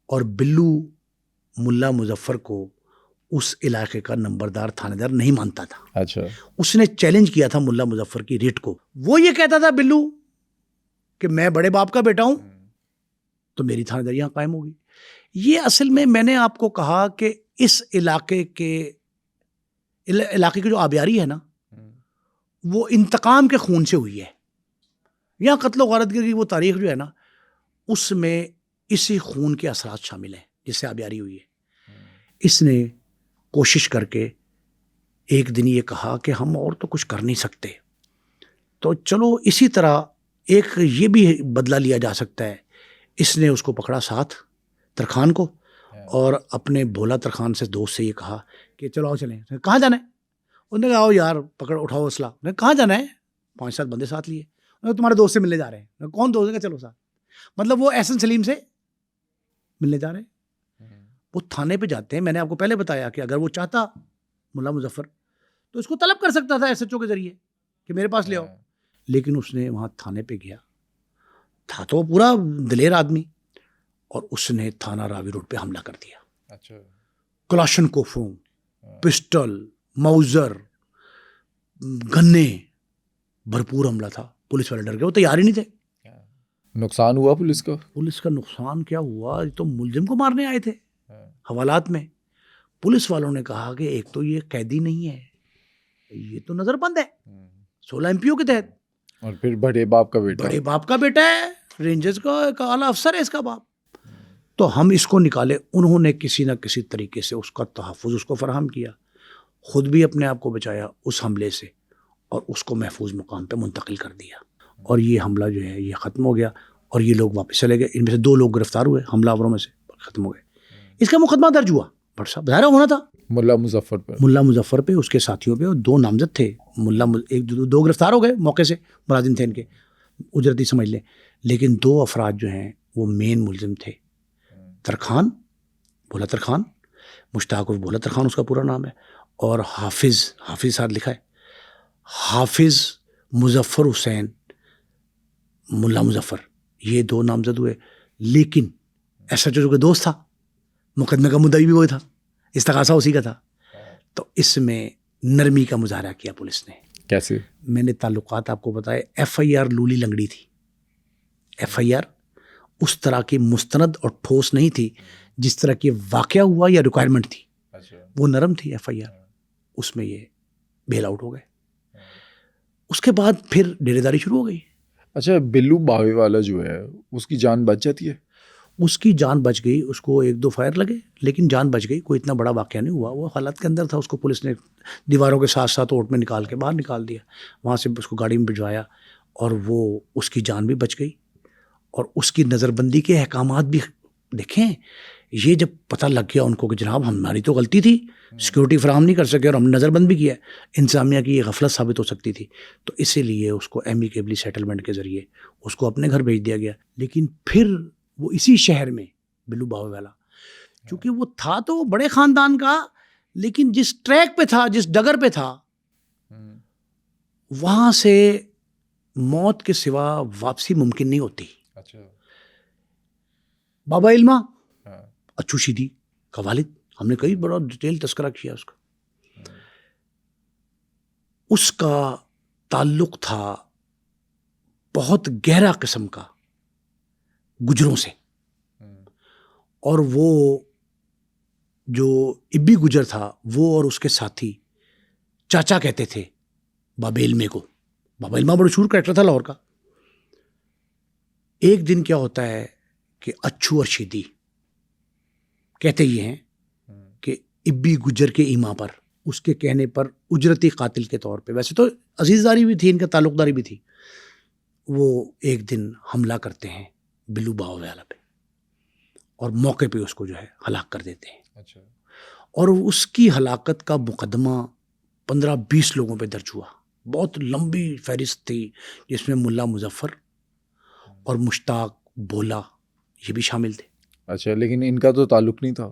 اور بلو ملا مظفر کو اس علاقے کا نمبردار تھانے دار نہیں مانتا تھا. اچھا, اس نے چیلنج کیا تھا ملا مظفر کی ریٹ کو. وہ یہ کہتا تھا بلو کہ میں بڑے باپ کا بیٹا ہوں تو میری تھانے داری یہاں قائم ہوگی. یہ اصل میں نے آپ کو کہا کہ اس علاقے کی جو آبیاری ہے نا, وہ انتقام کے خون سے ہوئی ہے. یہاں قتل و غارت کی وہ تاریخ جو ہے نا, اس میں اسی خون کے اثرات شامل ہیں جس سے آبیاری ہوئی ہے. اس نے کوشش کر کے ایک دن یہ کہا کہ ہم اور تو کچھ کر نہیں سکتے, تو چلو اسی طرح ایک یہ بھی بدلہ لیا جا سکتا ہے. اس نے اس کو پکڑا ساتھ, ترخان کو, اور اپنے بھولا ترخان سے دوست سے یہ کہا کہ چلو آؤ چلیں. کہاں جانا ہے؟ انہوں نے کہا آؤ یار پکڑ اٹھاؤ اسلحہ. میں کہاں جانا ہے؟ 5-7 بندے ساتھ لیے. تمہارے دوست سے ملنے جا رہے ہیں. میں کون دوست ہے؟ چلو ساتھ. مطلب وہ احسن سلیم سے ملنے جا رہے ہیں. وہ تھانے پہ جاتے ہیں. میں نے آپ کو پہلے بتایا کہ اگر وہ چاہتا ملا مظفر تو اس کو طلب کر سکتا تھا SHO کے ذریعے کہ میرے پاس لے آؤ. لیکن اس نے وہاں تھانے پہ گیا. تھا تو پورا دلیر آدمی, اور اس نے تھانہ راوی روڈ پہ حملہ کر دیا. اچھا. کلاشن کوفوں, پسٹل, موزر, گنے, بھرپور حملہ تھا. پولیس والے ڈر گئے, وہ تیار ہی نہیں تھے. نقصان ہوا پولیس کا؟ پولیس کا نقصان کیا ہوا, یہ تو ملزم کو مارنے آئے تھے. حوالات میں پولیس والوں نے کہا کہ ایک تو یہ قیدی نہیں ہے, یہ تو نظر بند ہے 16 MPO کے تحت, اور پھر بڑے باپ کا بیٹا, بڑے باپ کا بیٹا ہے, رینجرز کا ایک اعلیٰ افسر ہے اس کا باپ. تو ہم اس کو نکالے. انہوں نے کسی نہ کسی طریقے سے اس کا تحفظ اس کو فراہم کیا, خود بھی اپنے آپ کو بچایا اس حملے سے, اور اس کو محفوظ مقام پہ منتقل کر دیا. اور یہ حملہ جو ہے یہ ختم ہو گیا, اور یہ لوگ واپس چلے گئے. ان میں سے 2 لوگ گرفتار ہوئے, حملہ آوروں میں سے ختم ہو گئے. اس کا مقدمہ درج ہوا. بٹ صاحب ظاہر ہونا تھا ملا مظفر پہ, ملا مظفر پہ, اس کے ساتھیوں پہ, اور 2 نامزد تھے. ایک 2 گرفتار ہو گئے موقع سے, ملازم تھے ان کے, اجرتی سمجھ لیں. لیکن 2 افراد جو ہیں وہ مین ملزم تھے. ترخان, بھولا ترخان, مشتاق اور بھولا ترخان اس کا پورا نام ہے, اور حافظ ساتھ لکھا ہے, حافظ مظفر حسین ملا مظفر. یہ 2 نامزد ہوئے. لیکن SHO کا دوست تھا, مقدمے کا مدعی بھی وہی تھا, استغاثہ اسی کا تھا. تو اس میں نرمی کا مظاہرہ کیا پولیس نے. کیسے؟ میں نے تعلقات آپ کو بتائے. FIR لولی لنگڑی تھی. FIR اس طرح کی مستند اور ٹھوس نہیں تھی جس طرح کی واقعہ ہوا یا ریکوائرمنٹ تھی. وہ نرم تھی FIR. اس میں یہ بیل آؤٹ ہو گئے. اس کے بعد پھر ڈیرے داری شروع ہو گئی. اچھا, بلو باوے والا جو ہے اس کی جان بچ جاتی ہے؟ اس کی جان بچ گئی. اس کو 1-2 فائر لگے لیکن جان بچ گئی. کوئی اتنا بڑا واقعہ نہیں ہوا. وہ حالت کے اندر تھا. اس کو پولیس نے دیواروں کے ساتھ ساتھ اوٹ میں نکال کے باہر نکال دیا. وہاں سے اس کو گاڑی میں بھجوایا, اور وہ اس کی جان بھی بچ گئی. اور اس کی نظر بندی کے احکامات بھی دیکھیں. یہ جب پتہ لگ گیا ان کو کہ جناب ہماری تو غلطی تھی, سیکورٹی فراہم نہیں کر سکے اور ہم نے نظر بند بھی کیا, انتظامیہ کی یہ غفلت ثابت ہو سکتی تھی, تو اسی لیے اس کو ایمیکیبلی سیٹلمنٹ کے ذریعے اس کو اپنے گھر بھیج دیا گیا. لیکن پھر وہ اسی شہر میں بلو باوے والا, چونکہ وہ تھا تو بڑے خاندان کا, لیکن جس ٹریک پہ تھا, جس ڈگر پہ تھا, وہاں سے موت کے سوا واپسی ممکن نہیں ہوتی. بابا علما اچھو شیدی کا والد, ہم نے کئی بڑا ڈیٹیل تذکرہ کیا اس کا. اس کا تعلق تھا بہت گہرا قسم کا گجروں سے, اور وہ جو ابی گجر تھا وہ اور اس کے ساتھی چاچا کہتے تھے بابا علمے کو. بابا علما بڑا مشہور کریکٹر تھا لاہور کا. ایک دن کیا ہوتا ہے کہ اچھو اور شیدی کہتے یہ ہیں کہ ابی گجر کے ایما پر, اس کے کہنے پر اجرتی قاتل کے طور پہ, ویسے تو عزیزداری بھی تھی ان کا, تعلق داری بھی تھی, وہ ایک دن حملہ کرتے ہیں بلو باوے والا پہ, اور موقع پہ اس کو جو ہے ہلاک کر دیتے ہیں. اور اس کی ہلاکت کا مقدمہ 15-20 لوگوں پہ درج ہوا. بہت لمبی فہرست تھی جس میں ملا مظفر اور مشتاق, بھولا, یہ بھی شامل تھے. اچھا, لیکن ان کا تو تعلق نہیں تھا.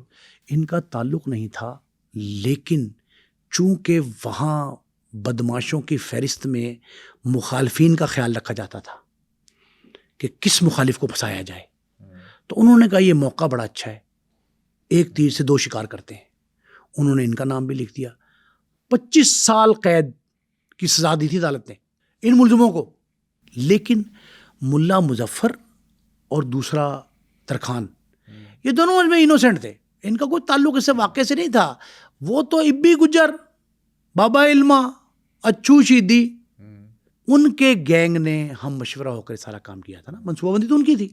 ان کا تعلق نہیں تھا, لیکن چونکہ وہاں بدماشوں کی فہرست میں مخالفین کا خیال رکھا جاتا تھا کہ کس مخالف کو پھنسایا جائے, تو انہوں نے کہا یہ موقع بڑا اچھا ہے, ایک تیر سے 2 شکار کرتے ہیں. انہوں نے ان کا نام بھی لکھ دیا. 25 سال قید کی سزا دی تھی عدالت نے ان ملزموں کو. لیکن ملا مظفر اور دوسرا ترخان, یہ دونوں اس میں انوسنٹ تھے. ان کا کوئی تعلق اس سے واقعے سے نہیں تھا. وہ تو ابی گجر, بابا علما, اچھو شیدی, ان کے گینگ نے ہم مشورہ ہو کر سارا کام کیا تھا نا. منصوبہ بندی تو ان کی تھی,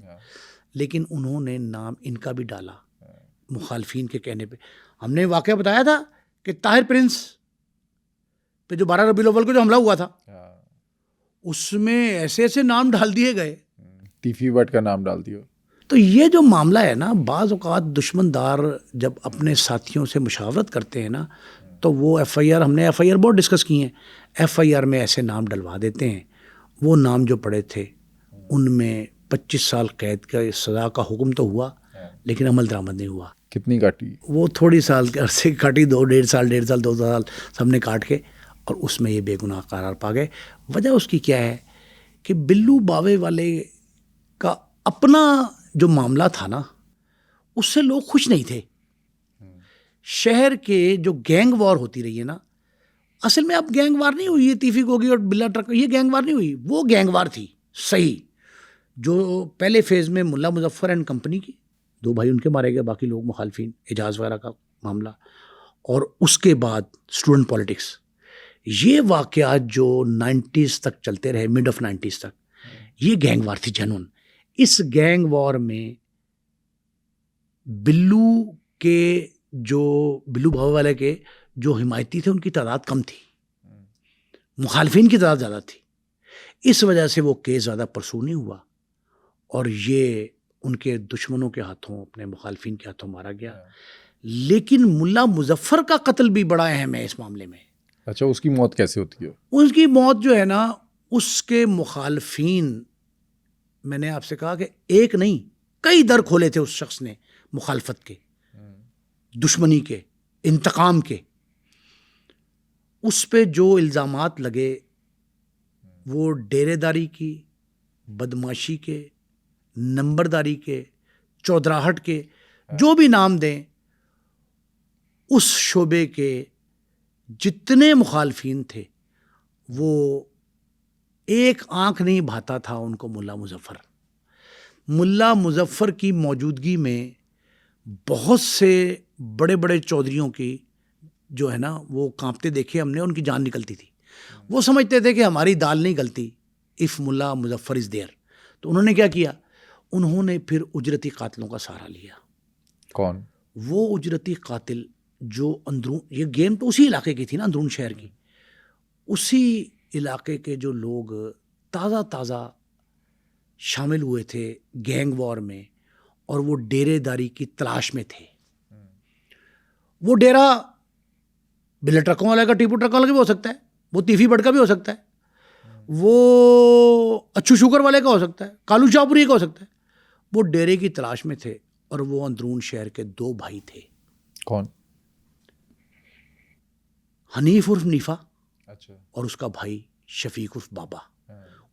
لیکن انہوں نے نام ان کا بھی ڈالا مخالفین کے کہنے پہ. ہم نے واقعہ بتایا تھا کہ طاہر پرنس پہ جو 12 ربیع الاول کو جو حملہ ہوا تھا, اس میں ایسے ایسے نام ڈال دیے گئے, ٹیفی بٹ کا نام ڈال دیا. تو یہ جو معاملہ ہے نا, بعض اوقات دشمن دار جب اپنے ساتھیوں سے مشاورت کرتے ہیں نا, تو وہ ایف آئی آر، ہم نے ایف آئی آر بہت ڈسکس کی ہیں، ایف آئی آر میں ایسے نام ڈلوا دیتے ہیں، وہ نام جو پڑے تھے ان میں 25 سال قید کا سزا کا حکم تو ہوا لیکن عمل درآمد نہیں ہوا. کتنی کاٹی؟ وہ تھوڑی سال کے عرصے کاٹی، 1.5 سال 2 سال سب نے کاٹ کے، اور اس میں یہ بے گناہ قرار پا گئے. وجہ اس کی کیا ہے کہ بلو باوے والے کا اپنا جو معاملہ تھا نا، اس سے لوگ خوش نہیں تھے. شہر کے جو گینگ وار ہوتی رہی ہے نا، اصل میں اب گینگ وار نہیں ہوئی ہے تیفی گوگی اور بلا ٹرک، یہ گینگ وار نہیں ہوئی، وہ گینگ وار تھی صحیح. جو پہلے فیز میں ملا مظفر اینڈ کمپنی کی 2 بھائی ان کے مارے گئے، باقی لوگ مخالفین، اعجاز وغیرہ کا معاملہ، اور اس کے بعد اسٹوڈنٹ پالیٹکس. یہ واقعات جو 90s تک چلتے رہے، مڈ آف 90s تک، یہ گینگ وار تھی جنون. اس گینگ وار میں بلو بھاوے والے کے جو حمایتی تھے ان کی تعداد کم تھی، مخالفین کی تعداد زیادہ تھی. اس وجہ سے وہ کیس زیادہ پرسو نہیں ہوا اور یہ ان کے دشمنوں کے ہاتھوں، اپنے مخالفین کے ہاتھوں مارا گیا. لیکن ملا مظفر کا قتل بھی بڑا اہم ہے اس معاملے میں. اچھا، اس کی موت کیسے ہوتی ہے؟ اس کی موت جو ہے نا، اس کے مخالفین، میں نے آپ سے کہا کہ ایک نہیں کئی در کھولے تھے اس شخص نے، مخالفت کے، دشمنی کے، انتقام کے. اس پہ جو الزامات لگے وہ ڈیرے داری کی، بدماشی کے، نمبرداری کے، چودراہٹ کے، جو بھی نام دیں، اس شعبے کے جتنے مخالفین تھے وہ ایک آنکھ نہیں بھاتا تھا ان کو ملا مظفر. ملا مظفر کی موجودگی میں بہت سے بڑے بڑے چودھریوں کی جو ہے نا وہ کانپتے دیکھے ہم نے، ان کی جان نکلتی تھی. وہ سمجھتے تھے کہ ہماری دال نہیں گلتی اف ملا مظفر از دیئر. تو انہوں نے کیا کیا؟ انہوں نے پھر اجرتی قاتلوں کا سہارا لیا. کون وہ اجرتی قاتل جو اندرون، یہ گیم تو اسی علاقے کی تھی نا، اندرون شہر کی، اسی علاقے کے جو لوگ تازہ شامل ہوئے تھے گینگ وار میں اور وہ ڈیرے داری کی تلاش میں تھے. وہ ڈیرا بلے ٹرکوں والے کا، ٹیپو ٹرک والے کا بھی ہو سکتا ہے، وہ تیفی بڑھ کا بھی ہو سکتا ہے، وہ اچھو شوگر والے کا ہو سکتا ہے، کالو شاہپوری کا ہو سکتا ہے. وہ ڈیرے کی تلاش میں تھے اور وہ اندرون شہر کے 2 بھائی تھے. کون؟ حنیف عرف نیفا، اچھا، اور اس کا بھائی شفیق عرف بابا.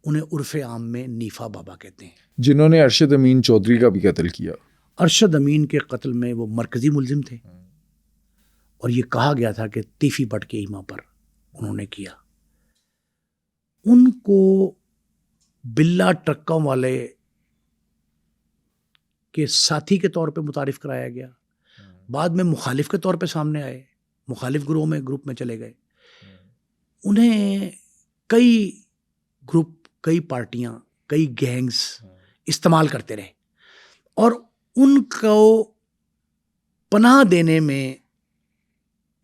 انہیں عرف عام میں نیفا بابا کہتے ہیں، جنہوں نے ارشد امین چودھری کا بھی قتل کیا. ارشد امین کے قتل میں وہ مرکزی ملزم تھے اور یہ کہا گیا تھا کہ تیفی بٹ کے ایما پر انہوں نے کیا. ان کو بلا ٹرکوں والے کے ساتھی کے طور پہ متعارف کرایا گیا. بعد میں مخالف کے طور پہ سامنے آئے، مخالف گروپ میں چلے گئے. انہیں کئی گروپ، کئی پارٹیاں، کئی گینگز استعمال کرتے رہے اور ان کو پناہ دینے میں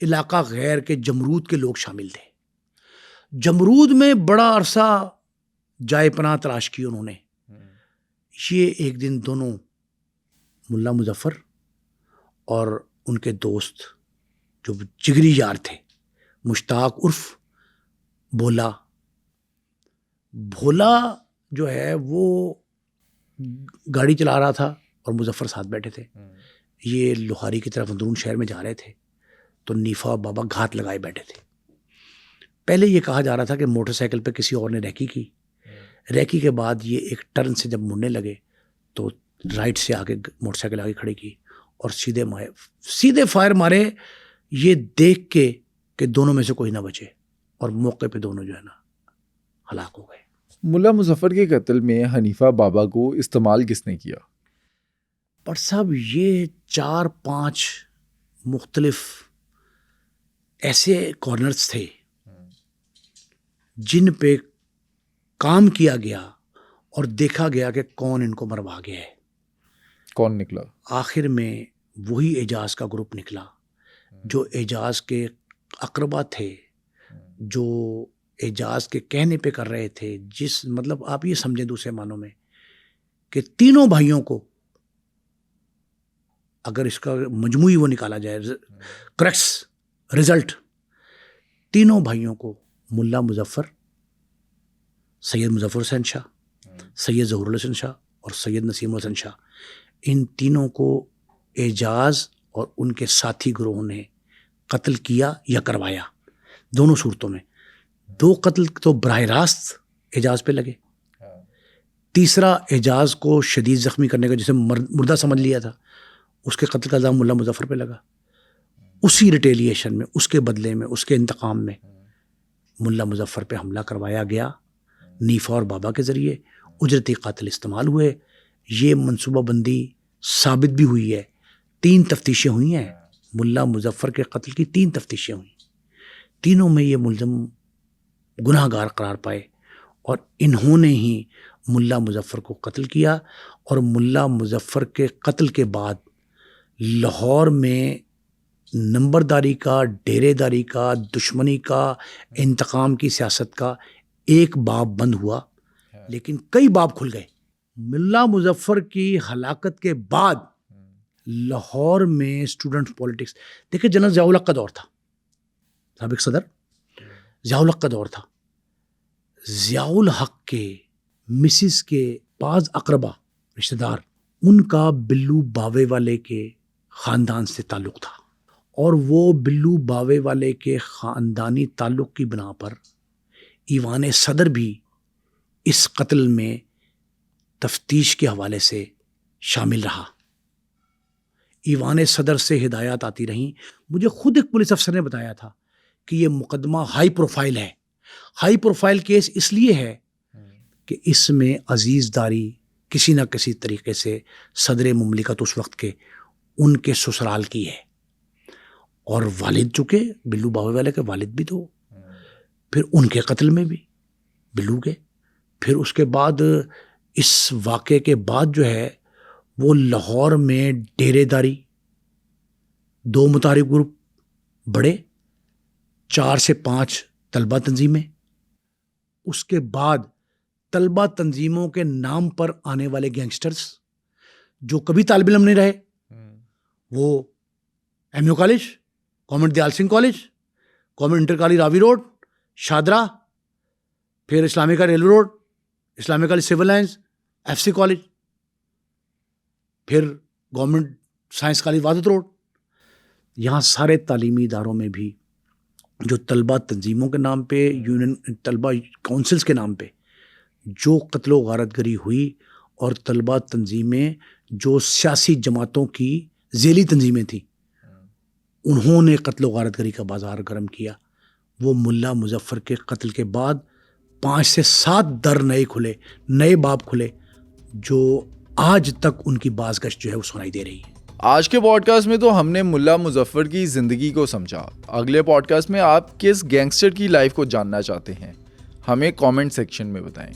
علاقہ غیر کے جمرود کے لوگ شامل تھے. جمرود میں بڑا عرصہ جائے پناہ تلاش کی انہوں نے. یہ ایک دن دونوں ملا مظفر اور ان کے دوست جو جگری یار تھے، مشتاق عرف بھولا جو ہے وہ گاڑی چلا رہا تھا اور مظفر ساتھ بیٹھے تھے. یہ لوہاری کی طرف اندرون شہر میں جا رہے تھے تو نیفا اور بابا گھات لگائے بیٹھے تھے. پہلے یہ کہا جا رہا تھا کہ موٹر سائیکل پہ کسی اور نے ریکی کی. ریکی کے بعد یہ ایک ٹرن سے جب مڑنے لگے تو رائٹ سے آگے موٹر سائیکل آگے کھڑی کی اور سیدھے فائر مارے، یہ دیکھ کے کہ دونوں میں سے کوئی نہ بچے، اور موقع پہ دونوں جو ہے نا ہلاک ہو گئے. ملا مظفر کے قتل میں حنیفہ بابا کو استعمال کس نے کیا؟ پر صاحب یہ 4-5 مختلف ایسے کارنرز تھے جن پہ کام کیا گیا اور دیکھا گیا کہ کون ان کو مروا گیا ہے. کون نکلا؟ آخر میں وہی اعجاز کا گروپ نکلا جو اعجاز کے اقربا تھے، جو اعجاز کے کہنے پہ کر رہے تھے. مطلب آپ یہ سمجھیں دوسرے معنوں میں کہ تینوں بھائیوں کو اگر اس کا مجموعی وہ نکالا جائے کریکٹس رزلٹ تینوں بھائیوں کو ملا مظفر، سید مظفر حسین شاہ، سید ظہور الحسن شاہ اور سید نسیم الحسن شاہ، ان تینوں کو اعجاز اور ان کے ساتھی گروہوں نے قتل کیا یا کروایا. دونوں صورتوں میں 2 قتل تو براہ راست اعجاز پہ لگے، تیسرا اعجاز کو شدید زخمی کرنے کا، جسے مردہ سمجھ لیا تھا، اس کے قتل کا الزام ملا مظفر پہ لگا. اسی ریٹیلیشن میں، اس کے بدلے میں، اس کے انتقام میں ملا مظفر پہ حملہ کروایا گیا. نیفا اور بابا کے ذریعے اجرتی قاتل استعمال ہوئے. یہ منصوبہ بندی ثابت بھی ہوئی ہے. 3 تفتیشیں ہوئی ہیں ملا مظفر کے قتل کی، 3 تفتیشیں ہوئیں. تینوں میں یہ ملزم گناہ گار قرار پائے اور انہوں نے ہی ملا مظفر کو قتل کیا. اور ملا مظفر کے قتل کے بعد لاہور میں نمبرداری کا، ڈیرے داری کا، دشمنی کا، انتقام کی سیاست کا ایک باب بند ہوا، لیکن کئی باب کھل گئے. ملا مظفر کی ہلاکت کے بعد لاہور میں اسٹوڈنٹ پولیٹکس، دیکھیں جنرل ضیاء الحق کا دور تھا، سابق صدر ضیاء الحق کا دور تھا. ضیاء الحق کے مسز کے بعض اقربا رشتہ دار، ان کا بلو باوے والے کے خاندان سے تعلق تھا، اور وہ بلو باوے والے کے خاندانی تعلق کی بنا پر ایوان صدر بھی اس قتل میں تفتیش کے حوالے سے شامل رہا. ایوان صدر سے ہدایات آتی رہیں. مجھے خود ایک پولیس افسر نے بتایا تھا کہ یہ مقدمہ ہائی پروفائل ہے. ہائی پروفائل کیس اس لیے ہے کہ اس میں عزیز داری کسی نہ کسی طریقے سے صدر مملکت اس وقت کے ان کے سسرال کی ہے، اور والد چکے بلو باوے والے کے والد بھی تو، پھر ان کے قتل میں بھی بلو کے. پھر اس کے بعد اس واقعے کے بعد جو ہے وہ لاہور میں ڈیرے داری، 2 متحرک گروپ بڑے، 4 سے 5 طلبہ تنظیمیں، اس کے بعد طلبہ تنظیموں کے نام پر آنے والے گینگسٹرز جو کبھی طالب علم نہیں رہے، وہ M U college, government Dayal Singh college, government inter college Ravi road Shahdara, پھر اسلامی کالج ریلوے روڈ، اسلامی college civil lines, F C college, پھر گورنمنٹ سائنس کالج وادت روڈ. یہاں سارے تعلیمی اداروں میں بھی جو طلبہ تنظیموں کے نام پہ، یونین طلبہ کونسلز کے نام پہ جو قتل و غارت گری ہوئی، اور طلبہ تنظیمیں جو سیاسی جماعتوں کی ذیلی تنظیمیں تھیں، انہوں نے قتل و غارت گری کا بازار گرم کیا. وہ ملا مظفر کے قتل کے بعد 5 سے 7 در نئے باب کھلے جو آج تک ان کی بازگشت جو ہے وہ سنائی دے رہی ہے. آج کے پوڈ کاسٹ میں تو ہم نے ملا مظفر کی زندگی کو سمجھا. اگلے پوڈ کاسٹ میں آپ کس گینگسٹر کی لائف کو جاننا چاہتے ہیں؟ ہمیں کامنٹ سیکشن میں بتائیں.